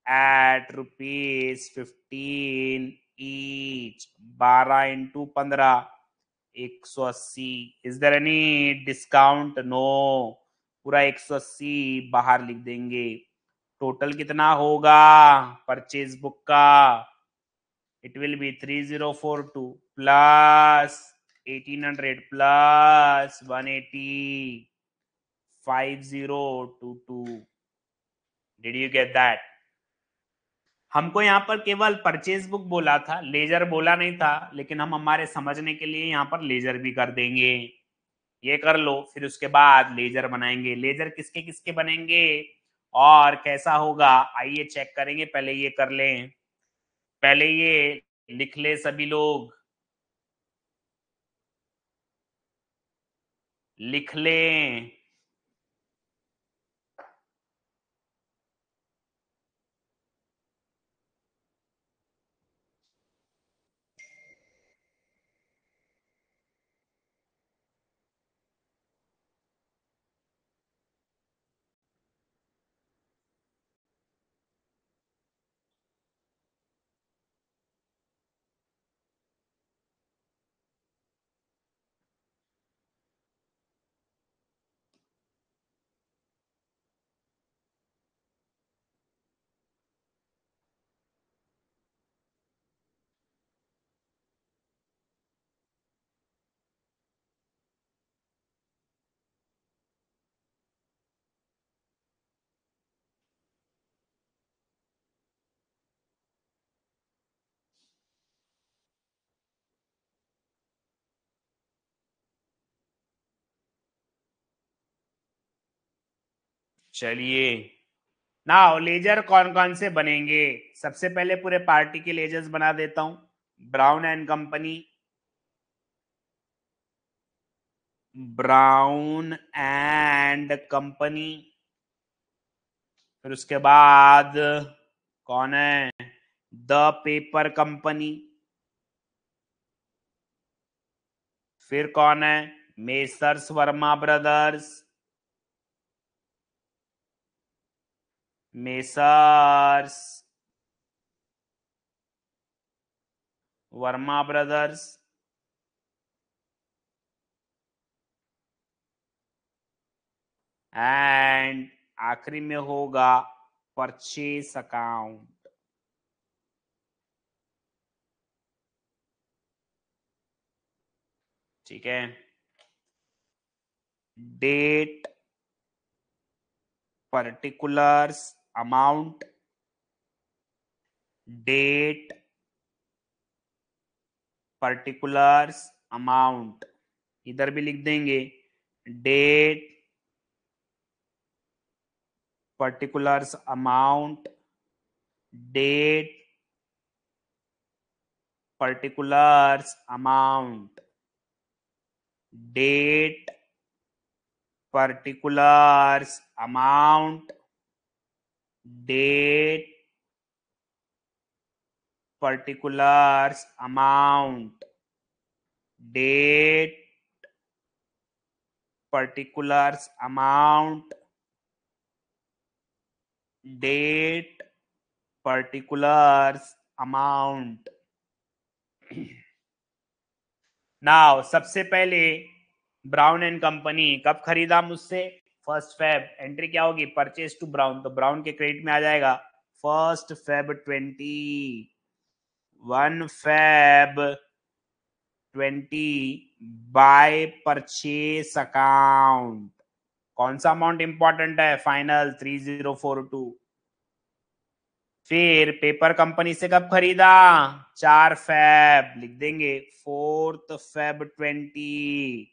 at ₹15 each। 12 into 15, 180। Is there any discount? No, पूरा 180 बाहर लिख देंगे। टोटल कितना होगा परचेज बुक का? It will be 3042 plus 1800 plus 180, 5022। Did you get that? हमको यहाँ पर केवल परचेज बुक बोला था, लेजर बोला नहीं था, लेकिन हम हमारे समझने के लिए यहाँ पर लेजर भी कर देंगे। ये कर लो, फिर उसके बाद लेजर बनाएंगे। लेजर किसके किसके बनेंगे और कैसा होगा, आइए चेक करेंगे। पहले ये कर लें, पहले ये लिख ले सभी लोग, लिख लें। चलिए ना, लेजर कौन कौन से बनेंगे? सबसे पहले पूरे पार्टी के लेजर्स बना देता हूं। Brown and company, brown and company. फिर उसके बाद कौन है? The paper company. फिर कौन है? Messrs Verma brothers, messrs Verma brothers. And आखिरी में होगा परचेस अकाउंट। ठीक है। Date, particulars, amount, date, particulars, amount, इधर भी लिख देंगे date, particulars, amount, date, particulars, amount, date, particulars, amount, date, particulars, amount, date, particulars, amount, date, particulars, amount. Now सबसे पहले ब्राउन एंड कंपनी कब खरीदा मुझसे? 1 फेब। एंट्री क्या होगी? परचेज टू ब्राउन, तो ब्राउन के क्रेडिट में आ जाएगा 1 Feb 20, 1 Feb 20 by purchase account. कौन सा अमाउंट इंपॉर्टेंट है? फाइनल 3042। फिर पेपर कंपनी से कब खरीदा? 4 फेब, लिख देंगे 4th Feb 20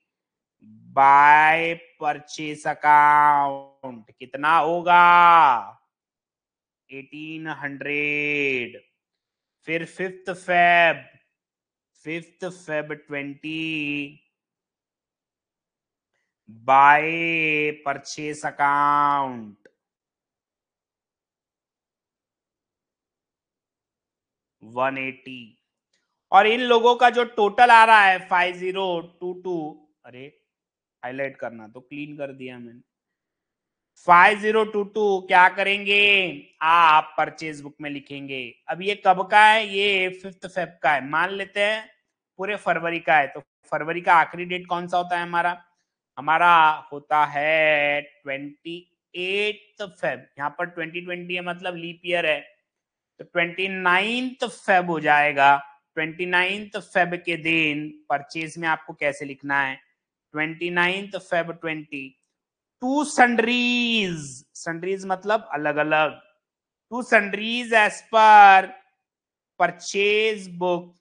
by purchase account. कितना होगा? 1800। फिर 5th Feb 20 by purchase account 180। और इन लोगों का जो टोटल आ रहा है 5022, अरे हाईलाइट करना तो क्लीन कर दिया मैंने। 5022 क्या करेंगे? आप परचेज बुक में लिखेंगे। अब ये कब का है? ये 5th Feb का है, मान लेते हैं पूरे फरवरी का है। तो फरवरी का आखिरी डेट कौन सा होता है हमारा? हमारा होता है 28th Feb। यहाँ पर 2020 है मतलब लीप ईयर है, तो 29th Feb हो जाएगा। 29th Feb के दिन परचेज में आपको कैसे लिखना है? 29th Feb 20 to sundries, sundries मतलब अलग अलग, to sundries as per purchase book,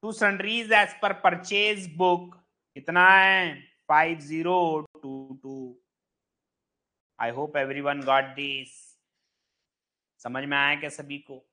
to sundries as per purchase book कितना है? 5022। I hope everyone got this. समझ में आया क्या सभी को?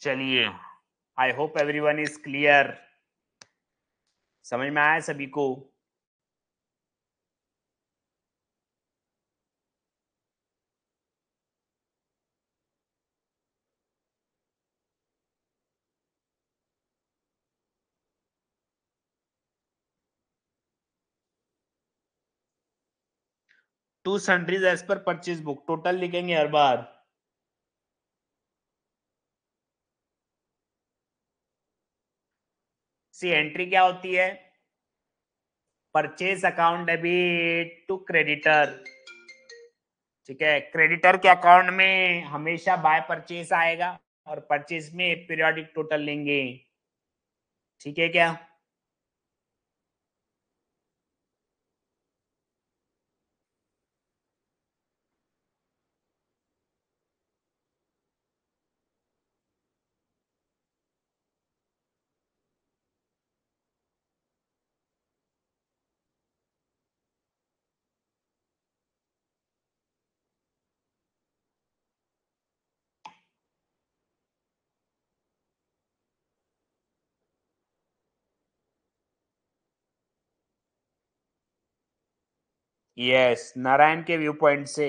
चलिए, I hope everyone is clear. समझ में आया सभी को? To sundries as per purchase book, total लिखेंगे हर बार। सी एंट्री क्या होती है? Purchase account debit to creditor. ठीक है, क्रेडिटर के अकाउंट में हमेशा बाय परचेज आएगा और परचेज में पीरियोडिक टोटल लेंगे। ठीक है क्या? यस, नारायण के व्यू पॉइंट से।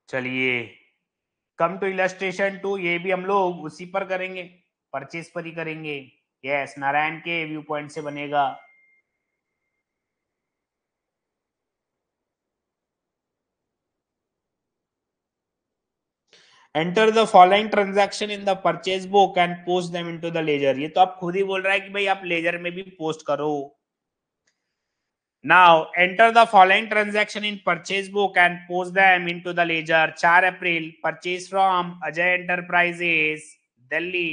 चलिए, कम टू इलस्ट्रेशन 2, ये भी हम लोग उसी पर करेंगे, परचेज पर ही करेंगे। यस, नारायण के व्यू पॉइंट से बनेगा। Enter the following transaction in the purchase book and post them into the ledger. ये तो आप खुद ही बोल रहा है कि भाई आप लेजर में भी पोस्ट करो। Now enter the following transaction in purchase book and post them into the ledger. 4 April, purchase from Ajay enterprises Delhi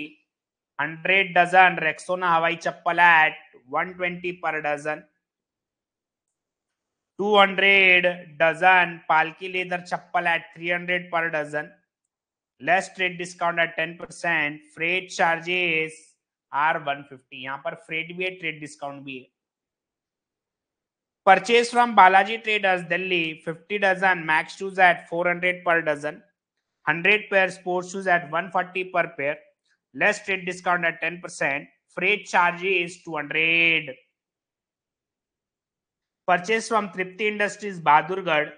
100 dozen Rexona hawai chappal at 120 per dozen. 200 dozen Palki leather chappal at 300 per dozen. Less trade discount at 10%। Freight charges are 150। यहां पर freight भी है, trade discount भी है। Purchase from Balaji traders Delhi 50 dozen max shoes at 400 per dozen. 100 pair sports shoes at 140 per pair. Less trade discount at 10%। Freight charges 200। Purchase from Tripti Industries Bahadurgarh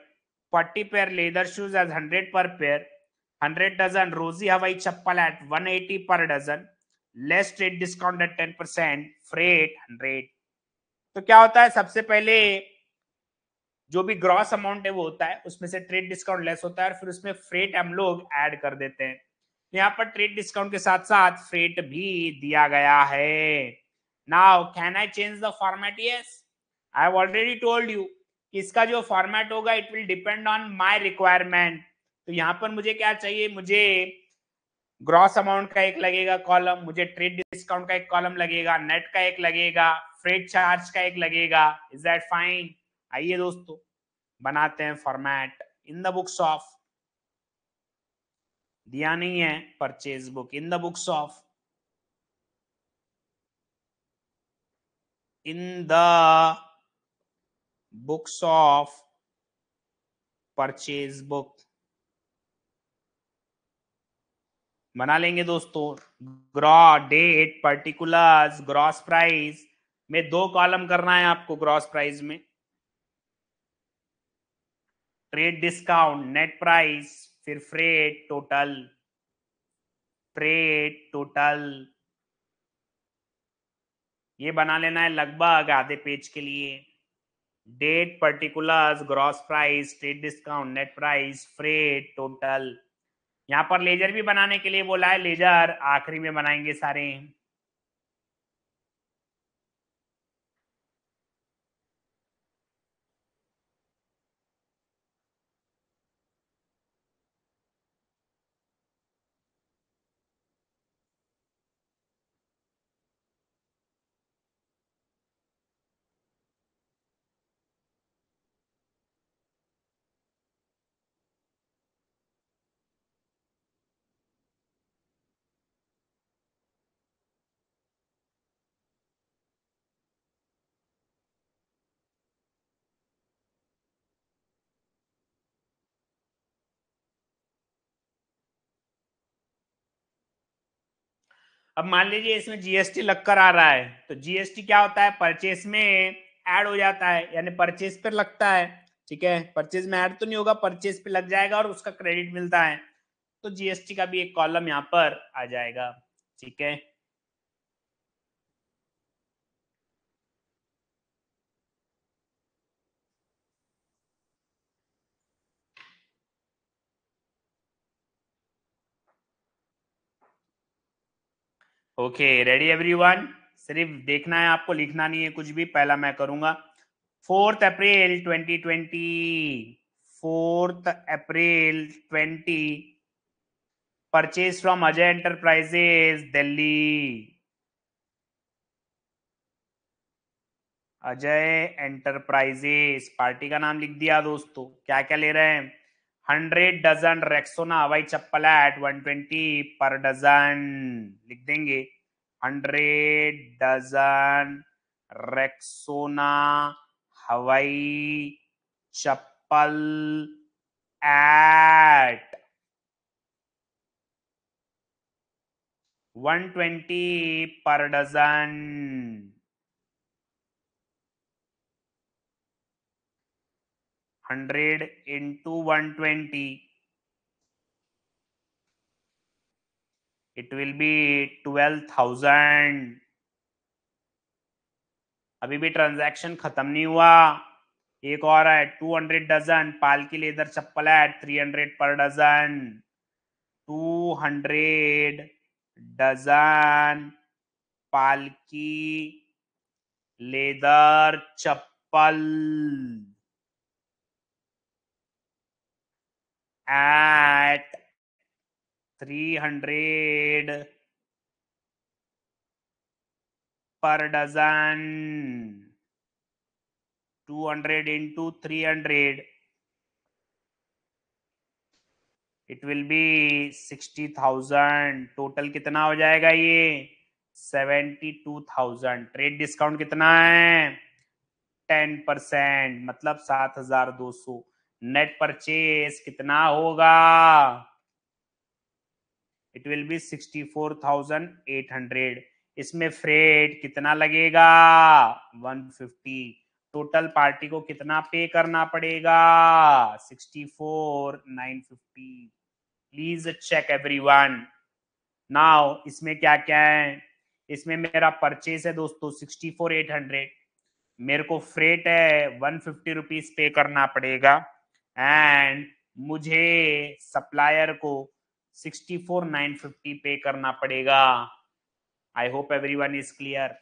40 pair leather shoes as 100 per pair. 100 dozen Rosie Hawaii chappal at 180 per dozen. Less trade discount at 10%. Freight 100. तो क्या होता है, सबसे पहले जो भी gross amount है वो होता है, उसमें से ट्रेड डिस्काउंट लेस होता है और फिर उसमें फ्रेट हम लोग ऐड कर देते हैं। यहाँ पर ट्रेड डिस्काउंट के साथ साथ फ्रेट भी दिया गया है। Now can I change the format? Yes, I have already told you कि इसका जो फॉर्मेट होगा it will depend on my requirement. तो यहाँ पर मुझे क्या चाहिए, मुझे ग्रॉस अमाउंट का एक लगेगा कॉलम, मुझे ट्रेड डिस्काउंट का एक कॉलम लगेगा, नेट का एक लगेगा, फ्रेट चार्ज का एक लगेगा। Is that fine? आइए दोस्तों बनाते हैं format in the books of. दिया नहीं है purchase book in the books of, in the books of purchase book बना लेंगे दोस्तों। Gross date, particulars, gross price में 2 कॉलम करना है आपको। ग्रॉस प्राइस में ट्रेड डिस्काउंट, नेट प्राइस, फिर फ्रेट टोटल। फ्रेट टोटल ये बना लेना है लगभग आधे पेज के लिए। Date, particulars, gross price, trade discount, net price, freight, total. यहाँ पर लेजर भी बनाने के लिए बोला है, लेजर आखिरी में बनाएंगे सारे। अब मान लीजिए इसमें जीएसटी लगकर आ रहा है, तो जीएसटी क्या होता है, परचेस में ऐड हो जाता है, यानी परचेस पे लगता है। ठीक है, परचेस में ऐड तो नहीं होगा, परचेस पे लग जाएगा और उसका क्रेडिट मिलता है, तो जीएसटी का भी एक कॉलम यहाँ पर आ जाएगा। ठीक है, ओके, रेडी एवरीवन। सिर्फ देखना है आपको, लिखना नहीं है कुछ भी, पहला मैं करूंगा। 4 अप्रैल 2020, 4 April 20, purchase from Ajay enterprises Delhi. Ajay enterprises, party का नाम लिख दिया दोस्तों। क्या क्या ले रहे हैं, 100 dozen Rexona hawai chappal at 120 per dozen, लिख देंगे 100 dozen Rexona hawai chappal at 120 per dozen. 100 into 120, it will be 12,000। अभी भी ट्रांजैक्शन खत्म नहीं हुआ, एक और है 200 डजन पालकी लेदर चप्पल है 300 per dozen. 200 dozen Palki leather chappal at 300 per dozen। 200 into 300, it will be 60,000। Total कितना हो जाएगा ये, 72,000। ट्रेड डिस्काउंट कितना है, 10%, मतलब 7,200। नेट परचेस कितना होगा, इट विल बी 64,800। इसमें फ्रेट कितना लगेगा, 150। टोटल पार्टी को कितना पे करना पड़ेगा, 64,950। Please check everyone. नाउ इसमें क्या क्या है, इसमें मेरा परचेस है दोस्तों 64,800, मेरे को फ्रेट है 150 रुपीज पे करना पड़ेगा, एंड मुझे सप्लायर को 64,950 पे करना पड़ेगा। आई hope everyone is clear.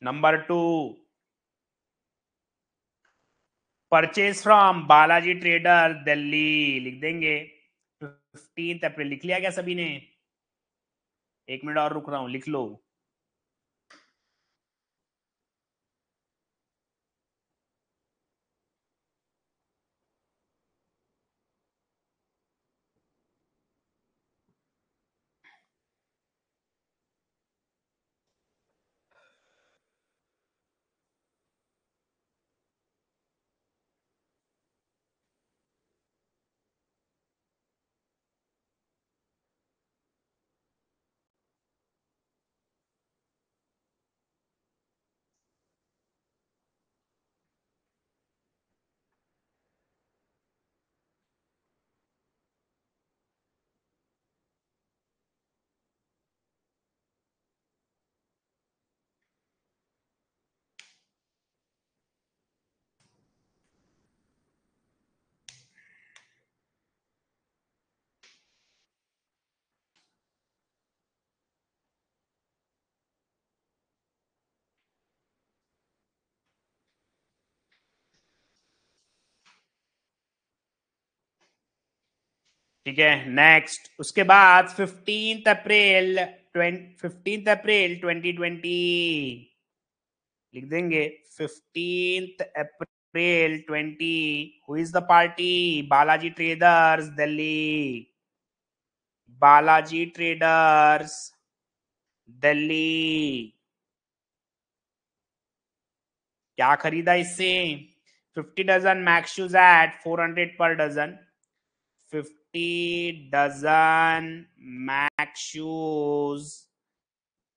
Number 2, purchase from Balaji trader Delhi, लिख देंगे 15 अप्रैल। लिख लिया क्या सभी ने, एक मिनट और रुक रहा हूं, लिख लो। ठीक है। नेक्स्ट उसके बाद 15 अप्रैल 2020 लिख देंगे। 15 April 20 who is the party? Balaji traders Delhi. Balaji traders Delhi. क्या खरीदा इससे? 50 dozen max shoes at 400 per dozen. 50 dozen max shoes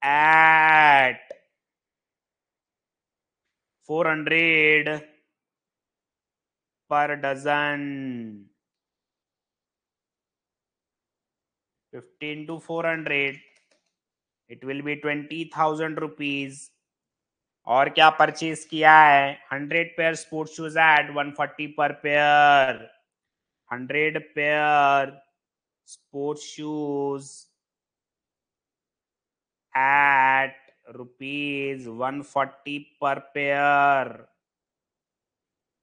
at 400 per dozen. 15 to 400 it will be 20,000 rupees. और क्या परचेज किया है? 100 pair sports shoes at 140 per pair. 100 pair sports shoes at rupees 140 per pair.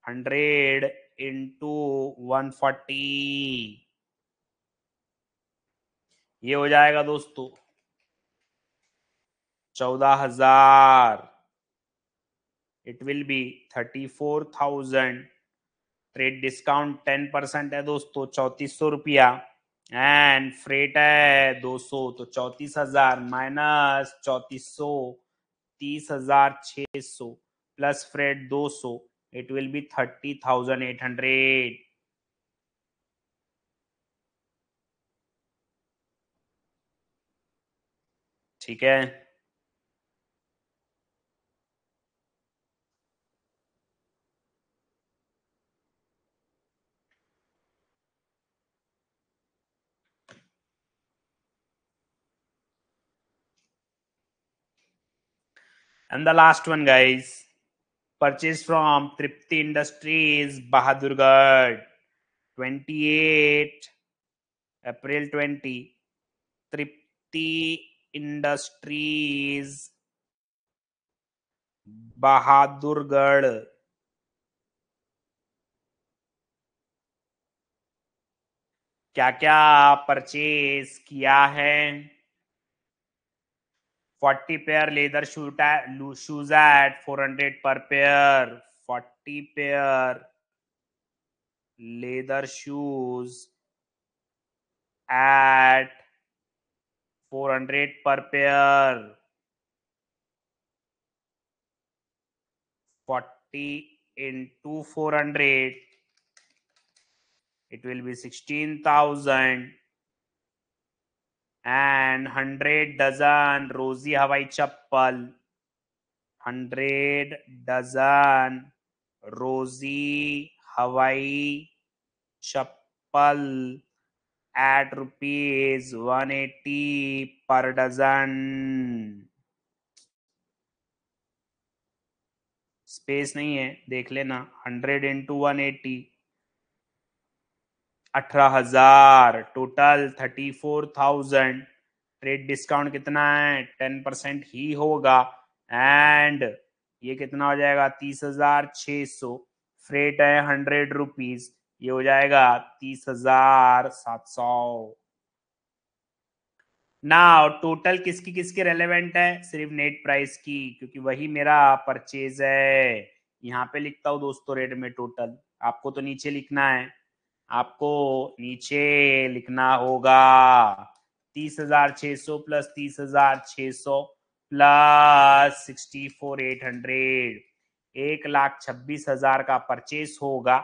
100 into 140 ये हो जाएगा दोस्तों 14,000। It will B 34,000। Trade discount 10% है दोस्तों, 3400 रुपया। एंड फ्रेट है 200, तो 34,000 minus 3400 30,600 plus freight 200 it will B 30,800। ठीक है। And the last one, guys. Purchase from Tripti Industries, Bahadurgarh. 28 April 20. Tripti Industries, Bahadurgarh. क्या क्या परचेज किया है? 40 pair leather shoes at 400 per pair. 40 pair leather shoes at 400 per pair. 40 into 400 it will be 16,000। and 100 dozen रोजी हवाई चप्पल। 100 dozen रोजी हवाई चप्पल at rupees 180 पर dozen. Space नहीं है, देख लेना। 100 into 180 18,000। टोटल 34,000। ट्रेड डिस्काउंट कितना है? 10% ही होगा। एंड ये कितना हो जाएगा? 30,600। फ्रेट है 100 रुपीज, ये हो जाएगा 30,700। नाउ टोटल किसकी किसकी रेलेवेंट है? सिर्फ नेट प्राइस की, क्योंकि वही मेरा परचेज है। यहाँ पे लिखता हूँ दोस्तों रेट में टोटल। आपको तो नीचे लिखना है, आपको नीचे लिखना होगा 30,600 प्लस 30,600 प्लस 64,800। 1,26,000 का परचेस होगा।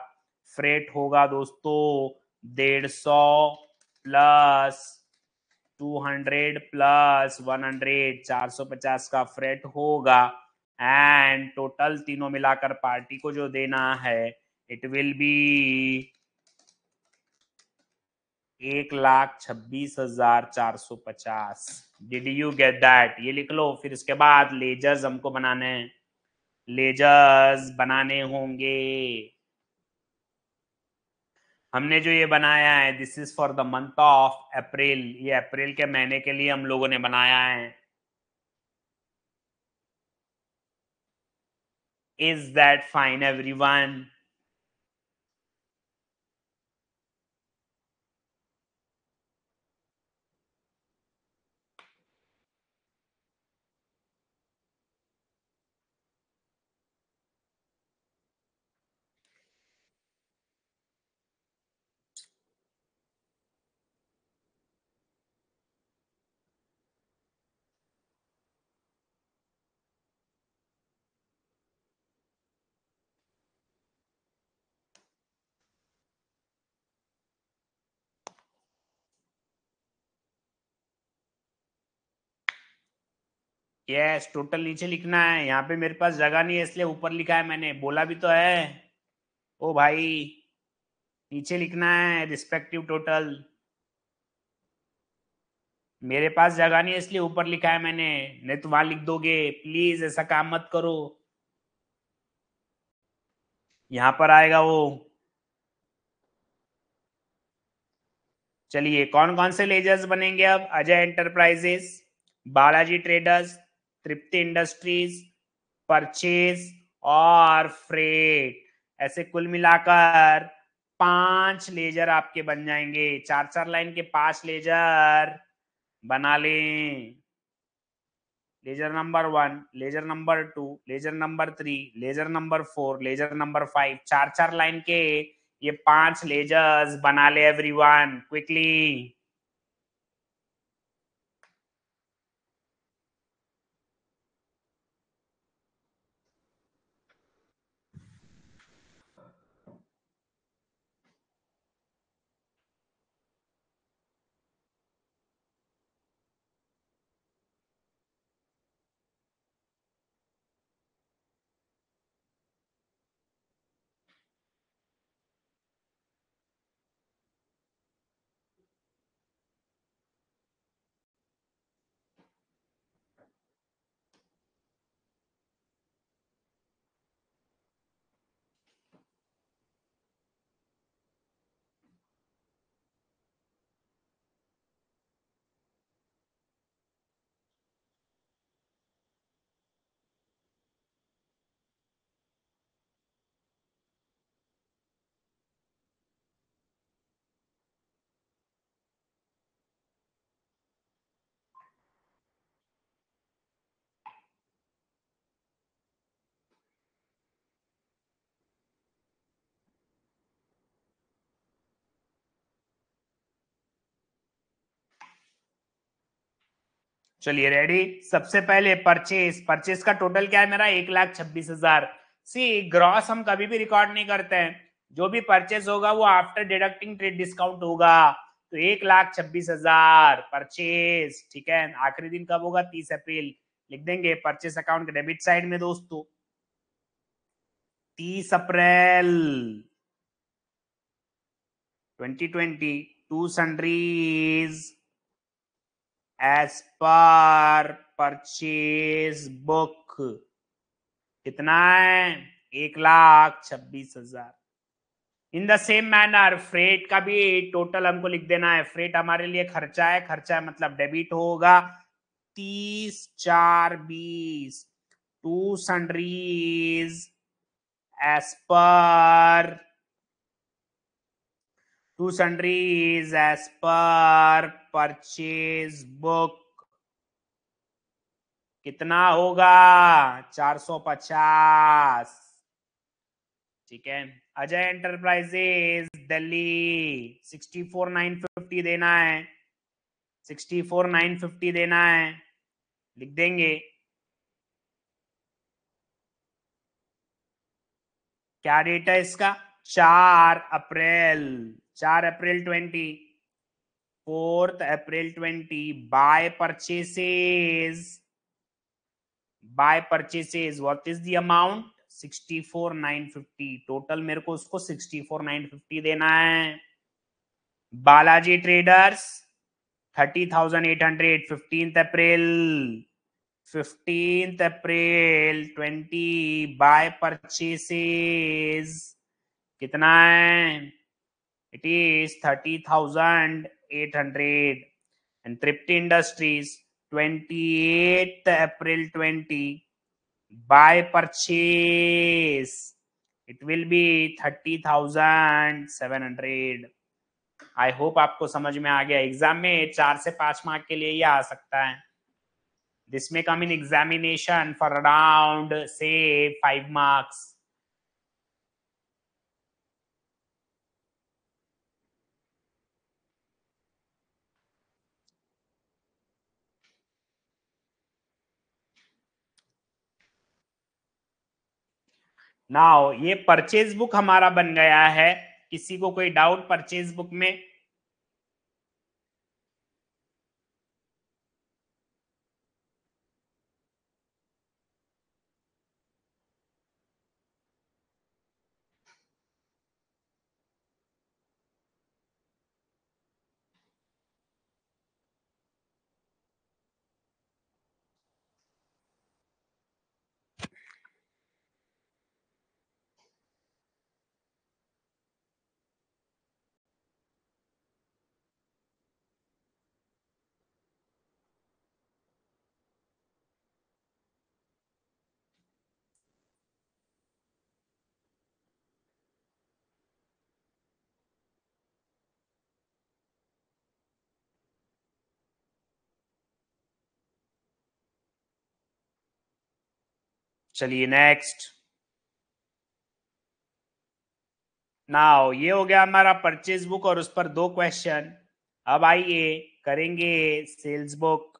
फ्रेट होगा दोस्तों 150 प्लस 200 प्लस 100 450 का फ्रेट होगा। एंड टोटल तीनों मिलाकर पार्टी को जो देना है it will B 1,26,450। Did you get that? ये लिख लो। फिर इसके बाद लेजर्स हमको बनाने हैं, लेजर्स बनाने होंगे। हमने जो ये बनाया है this is for the month of April. ये अप्रैल के महीने के लिए हम लोगों ने बनाया है। Is that fine everyone? Yes, total नीचे लिखना है। यहाँ पे मेरे पास जगह नहीं है इसलिए ऊपर लिखा है, मैंने बोला भी तो है। ओ भाई, नीचे लिखना है रिस्पेक्टिव टोटल। मेरे पास जगह नहीं है इसलिए ऊपर लिखा है मैंने, नहीं तो वहां लिख दोगे। प्लीज ऐसा काम मत करो। यहाँ पर आएगा वो। चलिए, कौन कौन से लेजर्स बनेंगे अब? अजय एंटरप्राइजेस, बालाजी ट्रेडर्स, तृप्ति इंडस्ट्रीज, परचेज और फ्रेट। ऐसे कुल मिलाकर 5 लेजर आपके बन जाएंगे। 4-4 लाइन के 5 लेजर बना लें। Ledger number 1, ledger number 2, ledger number 3, ledger number 4, ledger number 5। 4-4 line के ये 5 लेजर्स बना ले एवरीवन क्विकली। चलिए रेडी। सबसे पहले परचेस। परचेस का टोटल क्या है मेरा? 1,26,000। सी, ग्रॉस हम कभी भी रिकॉर्ड नहीं करते हैं। जो भी परचेस होगा वो आफ्टर डिडक्टिंग ट्रेड डिस्काउंट होगा। तो 1,26,000 परचेस। ठीक है, आखिरी दिन कब होगा? 30 अप्रैल। लिख देंगे परचेस अकाउंट के डेबिट साइड में दोस्तों, 30 April 2020 to sundries as per purchase book. कितना है? 1,26,000। In the same manner freight का भी टोटल हमको लिख देना है। फ्रेट हमारे लिए खर्चा है, खर्चा है मतलब डेबिट होगा। 30/4/20 to sundries as per purchase book. कितना होगा? 450। ठीक है। अजय एंटरप्राइजेज दिल्ली 64,950 देना है। 64,950 देना है, लिख देंगे। क्या डेट है इसका? 4 April. 4 April 20, 4 April 20 by purchases what is the amount? 64,950। Total मेरे को उसको 64,950 देना है। Balaji traders 30,800। 15 April 20 by purchases कितना है? It is 30,800। And Tripti industries 28 April 20 by purchase it will be 30,700। I hope आपको समझ में आ गया। एग्जाम में 4 से 5 मार्क के लिए ये आ सकता है। दिस में कम इन एग्जामिनेशन फॉर अराउंड से 5 मार्क्स। नाउ ये परचेज बुक हमारा बन गया है। किसी को कोई डाउट परचेज बुक में? चलिए नेक्स्ट। नाउ ये हो गया हमारा परचेज बुक और उस पर 2 क्वेश्चन। अब आइए करेंगे सेल्स बुक।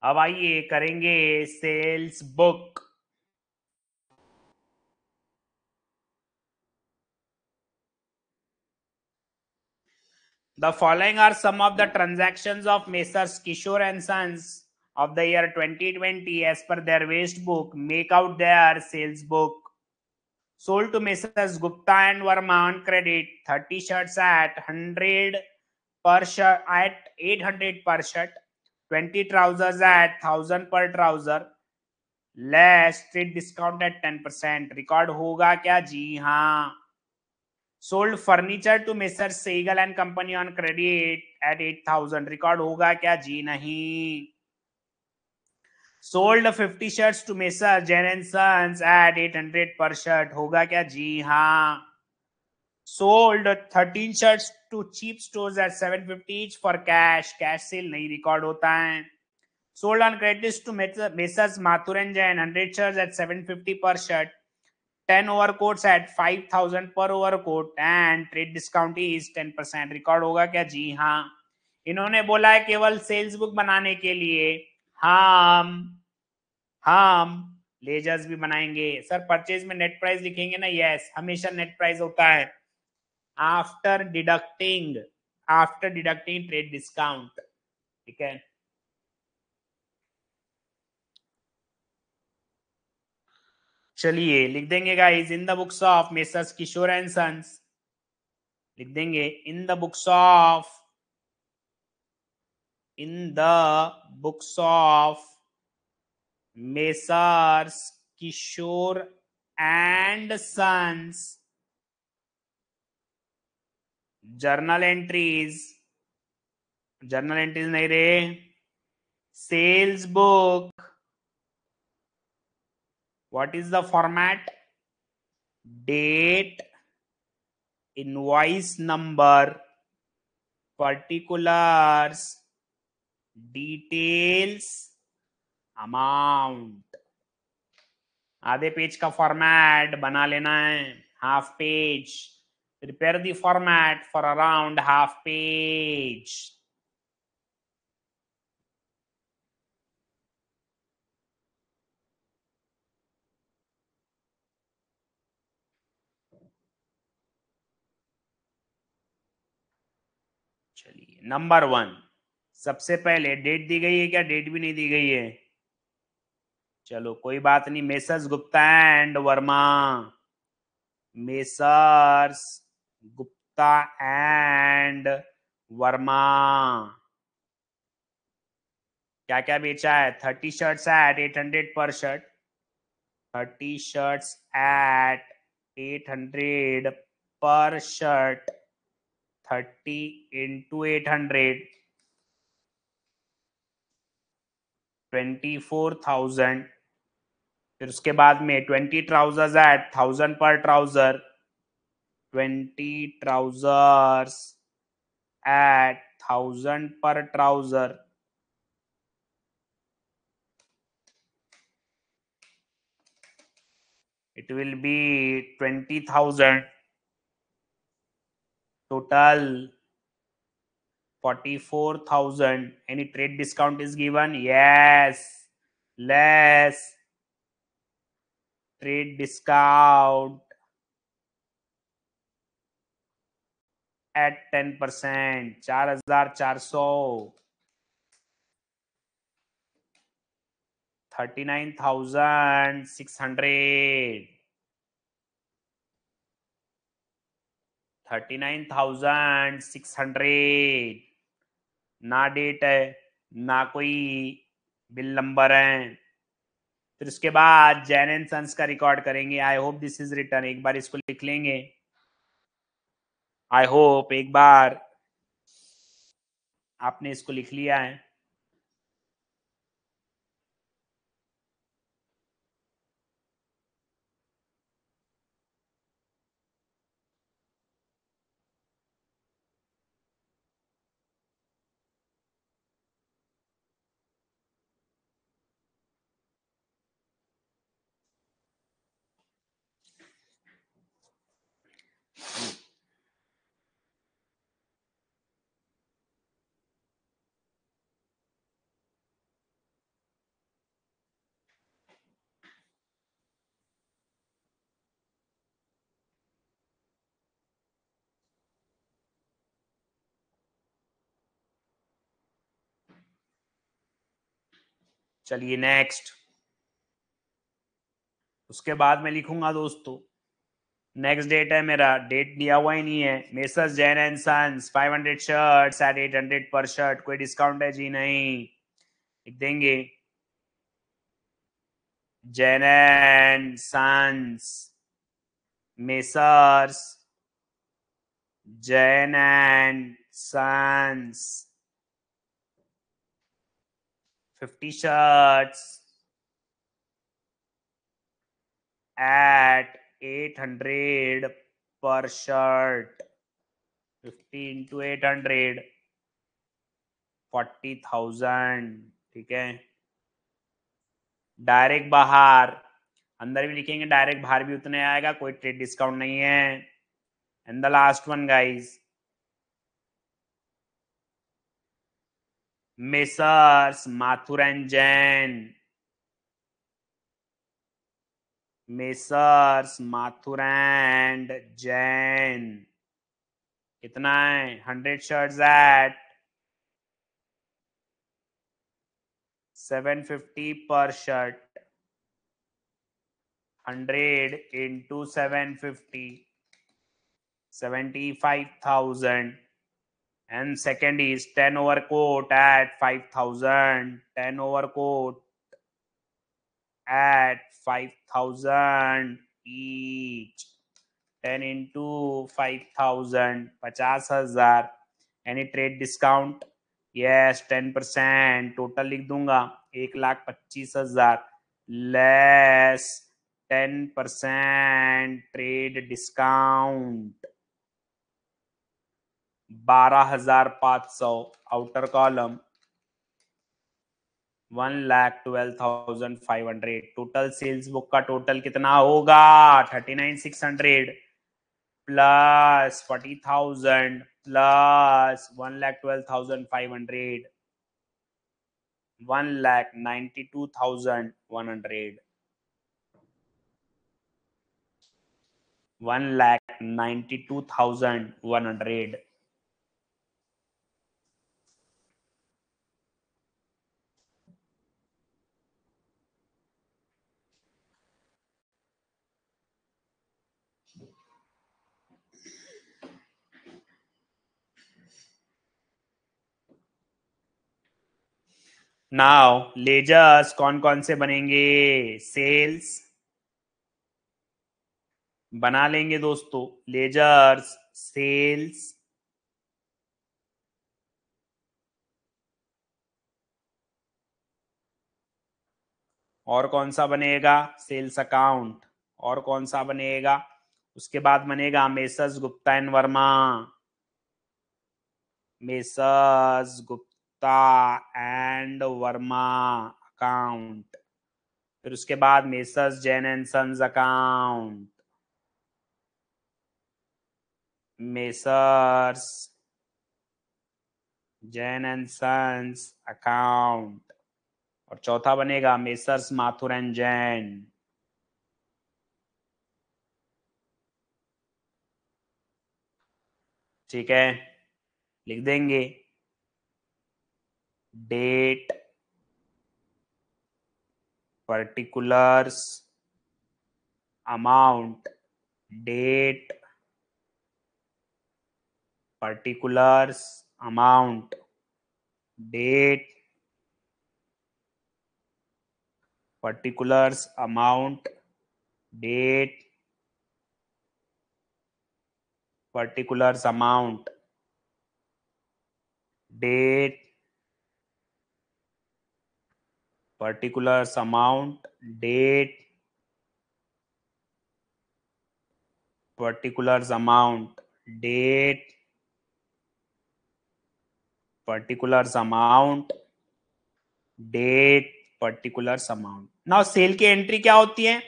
अब आइए करेंगे sales book. The following are some of the transactions of Messrs. Kishore and Sons of the year 2020 as per their waste book. Make out their sales book. Sold to Messrs. Gupta and Verma on credit 30 shirts at 100 per shirt at 800 per shirt, 20 trousers at 1000 per trouser, less trade discount at 10%. Record होगा क्या? जी हाँ। Sold furniture to messrs Sehgal and company on credit at 8000। Record होगा क्या? जी नहीं। Sold 50 shirts to messrs Jain and sons at 800 per shirt. होगा क्या? जी हाँ। Sold 13 shirts to cheap stores at 750 each for cash. Cash sale नहीं रिकॉर्ड होता है। Sold on credit to messrs Mathur and Jain 100 shirts at 750 पर shirt, 10 overcoats at 5000 per overcoat and trade discount is 10%। Record होगा क्या? जी हाँ। इन्होंने बोला है केवल सेल्स बुक बनाने के लिए हम लेजर्स भी बनाएंगे। सर परचेज में नेट प्राइस लिखेंगे ना? यस, हमेशा नेट प्राइस होता है आफ्टर डिडक्टिंग ट्रेड डिस्काउंट। ठीक है। चलिए लिख देंगे guys, in the books of messrs Kishore and sons. लिख देंगे इन द बुक्स ऑफ Messrs. Kishore and Sons journal entries नहीं रे, sales book. What is the format? Date, invoice number, particulars, details, amount. आधे पेज का फॉर्मेट बना लेना है, half page. Prepare the format for around half page. चलिए नंबर 1, सबसे पहले डेट दी गई है क्या? डेट भी नहीं दी गई है। चलो कोई बात नहीं। Messrs Gupta and Verma, messrs Gupta and Verma क्या क्या बेचा है? 30 shirts at 800 per shirt, 30 shirts at 800 per shirt, 30 into 800 24,000। फिर उसके बाद में 20 ट्राउजर्स एट 1000 पर ट्राउजर, 20 ट्राउजर्स एट 1000 पर trouser, it will be 20,000 total, 44,000। any trade discount is given? Yes, less trade discount at 10%, 4,400, 39,600, 39,600। ना डेट है ना कोई बिल नंबर है। फिर उसके बाद जैन एंड सन्स का रिकॉर्ड करेंगे। आई होप दिस इज रिटर्न। एक बार इसको लिख लेंगे। आई होप एक बार आपने इसको लिख लिया है। चलिए नेक्स्ट, उसके बाद मैं लिखूंगा दोस्तों, नेक्स्ट डेट है मेरा, डेट दिया हुआ ही नहीं है। Messrs Jain and sons 500 shirts at 800 per shirt, कोई डिस्काउंट है जी नहीं, लिख देंगे Jain and sons, messrs Jain and sons 50 shirts at 800 per shirt, 50 into 800 40,000, ठीक है। डायरेक्ट बाहर, अंदर भी लिखेंगे डायरेक्ट बाहर भी उतने आएगा, कोई ट्रेड डिस्काउंट नहीं है। And the last one guys, messrs Mathur and Jain, messrs Mathur and Jain कितना है, 100 शर्ट्स एट 750 पर shirt, 100 into 750 75,000, and second is 10 overcoat at 5,000, 10 overcoat at 5,000 each, 10 into 5,000 50,000, any trade discount, yes 10%, total लिख दूंगा 1,25,000 less 10% trade discount 12,500, outer column 1,12,500, total sales book का total कितना होगा 39,600 plus 40,000 plus 1,12,500 1,92,100 1,92,100। Now ledgers कौन कौन से बनेंगे, सेल्स बना लेंगे दोस्तों, लेजर्स सेल्स और कौन सा बनेगा, सेल्स अकाउंट, और कौन सा बनेगा, उसके बाद बनेगा messrs Gupta and Verma, messrs Gupta and Verma account, फिर उसके बाद messrs Jain and sons account, messrs Jain and sons account, और चौथा बनेगा मेसर्स माथुर एंड जैन। ठीक है, लिख देंगे date particulars amount, date particulars amount, date particulars amount, date particulars amount, date particulars amount, date particulars amount, date particulars amount, date particulars amount। Now sale की entry क्या होती है,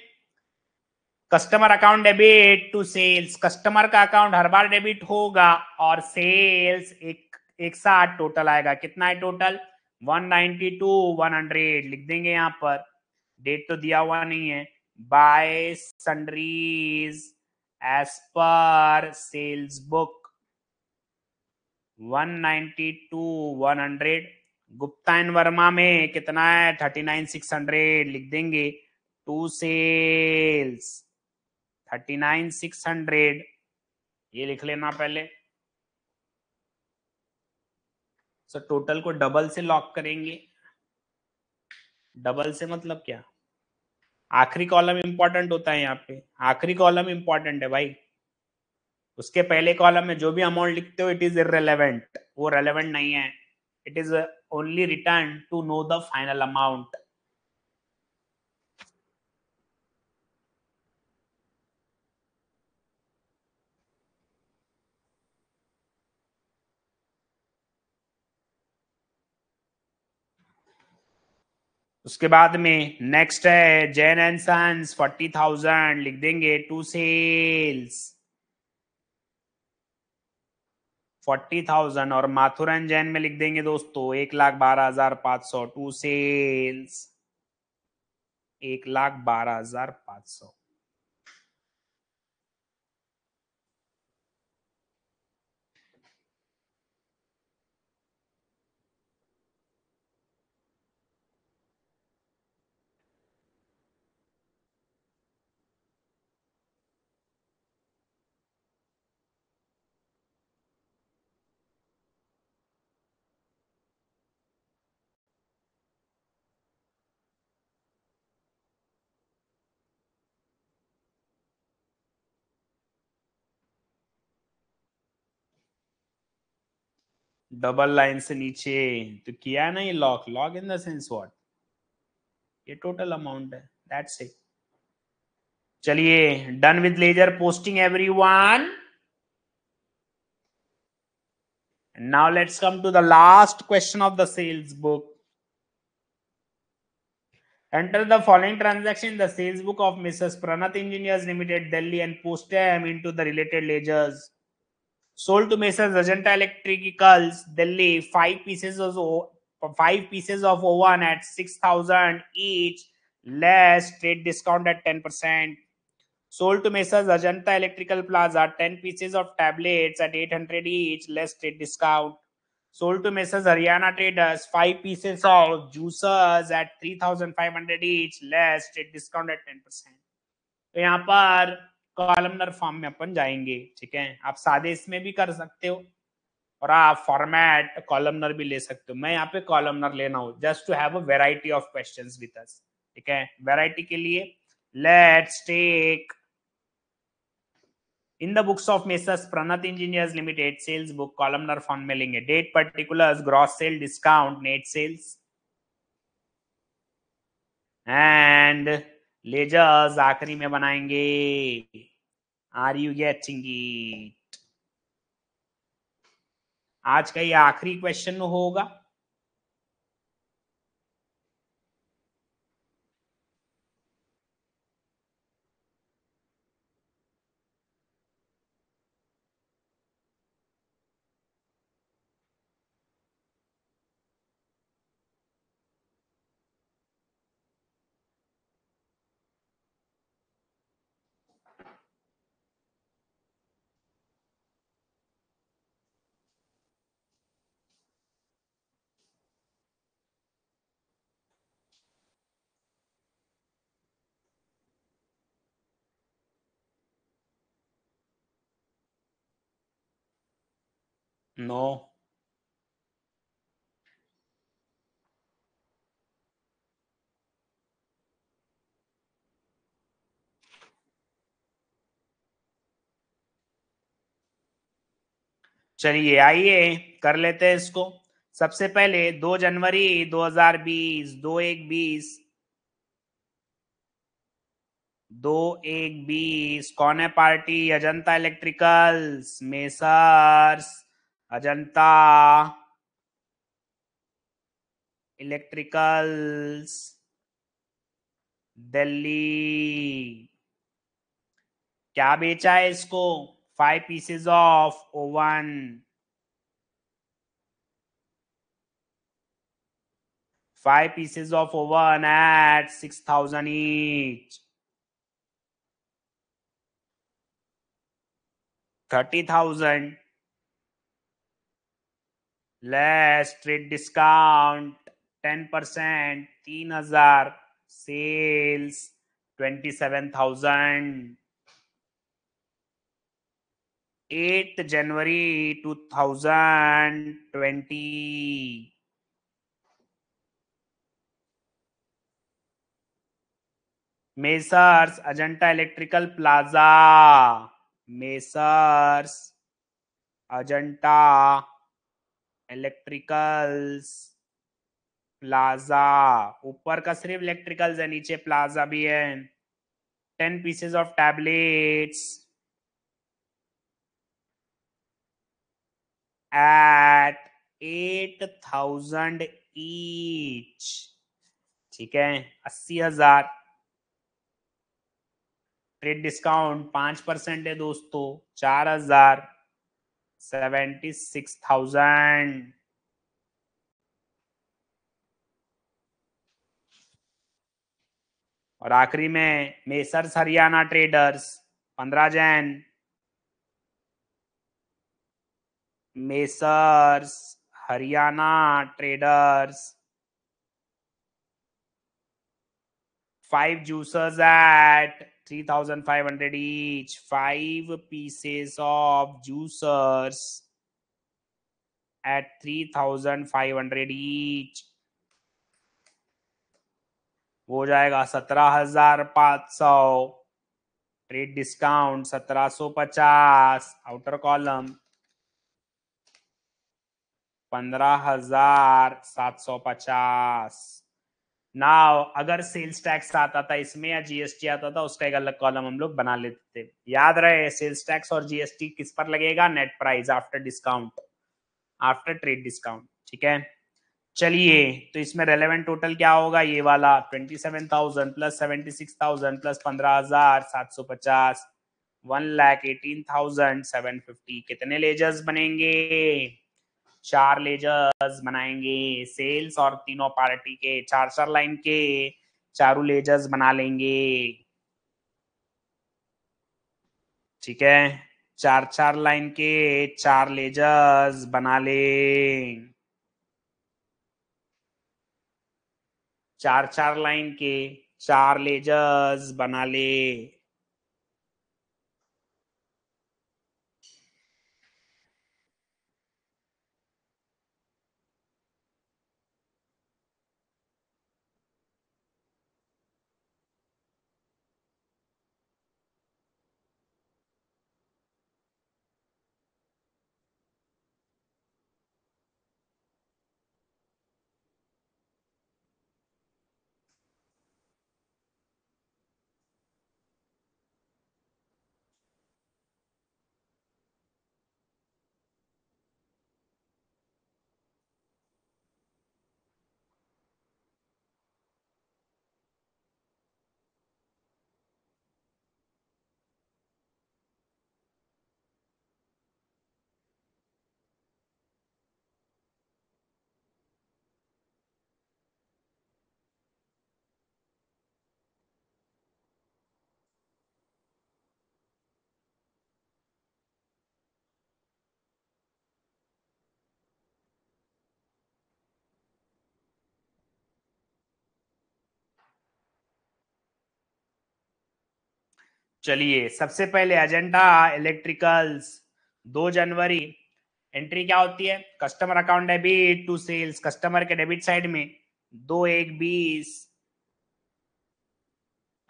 customer account debit to sales, customer का account हर बार debit होगा और sales एक साथ टोटल आएगा, कितना है टोटल 192,100, लिख देंगे यहां पर, डेट तो दिया हुआ नहीं है, by sundries as per sales book 192,100 Gupta and Verma में कितना है 39,600 लिख देंगे। टू सेल्स 39,600 ये लिख लेना पहले। सो टोटल को डबल से लॉक करेंगे। डबल से मतलब क्या, आखिरी कॉलम इंपॉर्टेंट होता है यहाँ पे, आखिरी कॉलम इंपॉर्टेंट है भाई। उसके पहले कॉलम में जो भी अमाउंट लिखते हो इट इज इररेलेवेंट, वो रेलेवेंट नहीं है। It is only written to know the final amount. उसके बाद में नेक्स्ट है जैन एंड सन्स 40,000 लिख देंगे टू सेल्स 40,000 और माथुर एंड जैन में लिख देंगे दोस्तों 1,12,500 टू सेल्स 1,12,500। डबल लाइन से नीचे तो किया है ना ये lock, lock in the sense what, ये टोटल अमाउंट है, दैट्स इट। चलिए done with ledger posting everyone. Now let's come to the last question of the sales book. Enter the following transaction in the sales book of Mrs. Pranath Engineers Limited, Delhi, and post them into the related ledgers. Sold to Mrs. Ajanta Electricals, Delhi, 5 pieces of oven at 6,000 each, less trade discount at 10%. Sold to Mrs. Ajanta Electrical Plaza, 10 pieces of tablets at 800 each, less trade discount. Sold to Mrs. Haryana Traders, 5 pieces of juicers at 3,500 each, less trade discount at 10%. तो यहाँ पर columnar form में अपन जाएंगे, ठीक है। आप सादे इसमें भी कर सकते हो और आप फॉर्मेट कॉलमनर भी ले सकते हो। मैं यहाँ पे कॉलमनर लेना हूं just to have a variety of questions with us, ठीक है। वैरायटी के लिए let's take in the books of messrs Pranat engineers limited sales book, columnar form में लेंगे। Date particulars, gross sale, discount, net sales and ledgers आखिरी में बनाएंगे। Are you getting it? आज का ये आखिरी क्वेश्चन होगा। नो चलिए आइए कर लेते हैं इसको। सबसे पहले 2 जनवरी 2020, 2/1/20, 2/1/20 कौन है party? Ajanta electricals, messrs Ajanta electricals Delhi. क्या बेचा है इसको? 5 pieces of oven, 5 pieces of oven at 6,000 each, 30,000 less trade discount 10%, 3,000, sales 27,000। 8 जनवरी 2020। Messrs Ajanta electrical plaza, messrs Ajanta electricals plaza, ऊपर का सिर्फ इलेक्ट्रिकल्स है, नीचे प्लाजा भी है। 10 pieces of tablets at 8,000 each, ठीक है, 80,000। ट्रेड डिस्काउंट 5% है दोस्तों, 4,000, 76,000। और आखिरी में messrs Haryana traders 15 Jain, messrs Haryana traders 5 juicers at 3,500 each, 5 pieces of juicers at 3,500 each, हो जाएगा 17,500। Trade discount 1,750, outer column 15,750। Now अगर सेल्स टैक्स आता था इसमें या जीएसटी आता था, उसका एक अलग कॉलम हम लोग बना लेते थे। याद रहे, सेल्स टैक्स और जीएसटी किस पर लगेगा? Net price after discount, after trade discount, ठीक है। चलिए, तो इसमें रेलेवेंट टोटल क्या होगा? ये वाला 27,000 प्लस 76,000 प्लस 15,750, 1,18,750। कितने लेजर्स बनेंगे? 4 लेजर्स बनाएंगे। सेल्स और तीनों पार्टी के 4 लाइन के चारों लेजर्स बना लेंगे, ठीक है। 4 लाइन के 4 लेजर्स बना लें, 4 लाइन के 4 लेजर्स बना ले। चलिए, सबसे पहले अजेंडा इलेक्ट्रिकल्स 2 जनवरी। एंट्री क्या होती है? Customer account debit to sales, customer के डेबिट साइड में 2/1/20,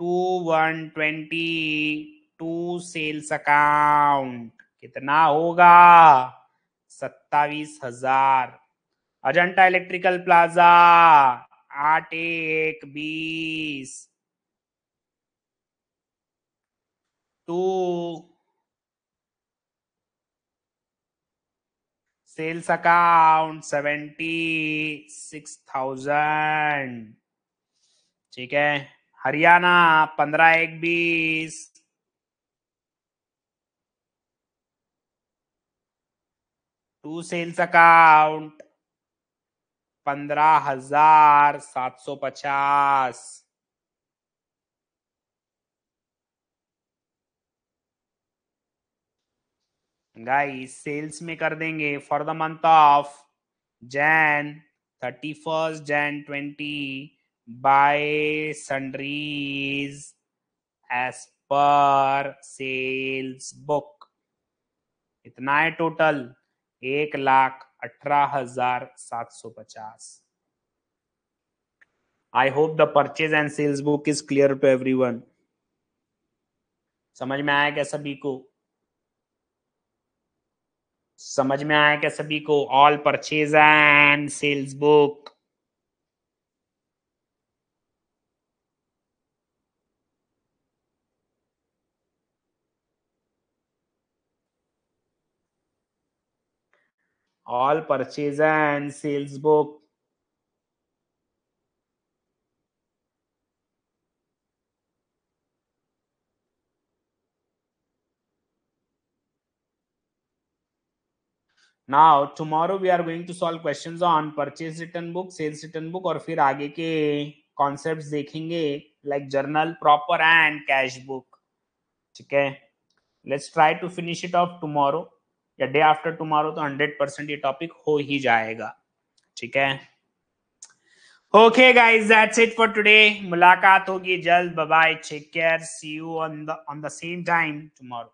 2/1/20 टू सेल्स अकाउंट कितना होगा? 27,000। Ajanta electrical plaza 8/1/20 to sales account 76,000, ठीक है। Haryana 15/1/20 to sales account 15,750। Guys sales में कर देंगे for the month of Jan 31st Jan 20 by sundries as per sales book. इतना है total 1,18,750. I hope the purchase and sales book is clear to everyone. समझ में आया क्या सभी को? समझ में आया क्या सभी को? All purchase and sales book. All purchase and sales book. Now tomorrow we are going to solve questions on purchase return book, sales return book और फिर आगे के concepts देखेंगे like journal proper and cash book. ठीक है, let's try to finish it off tomorrow या day after tomorrow तो 100% ये topic हो ही जाएगा. ठीक है. Okay guys, that's it for today. मुलाकात होगी जल्द. Bye bye. Take care. See you on the same time tomorrow.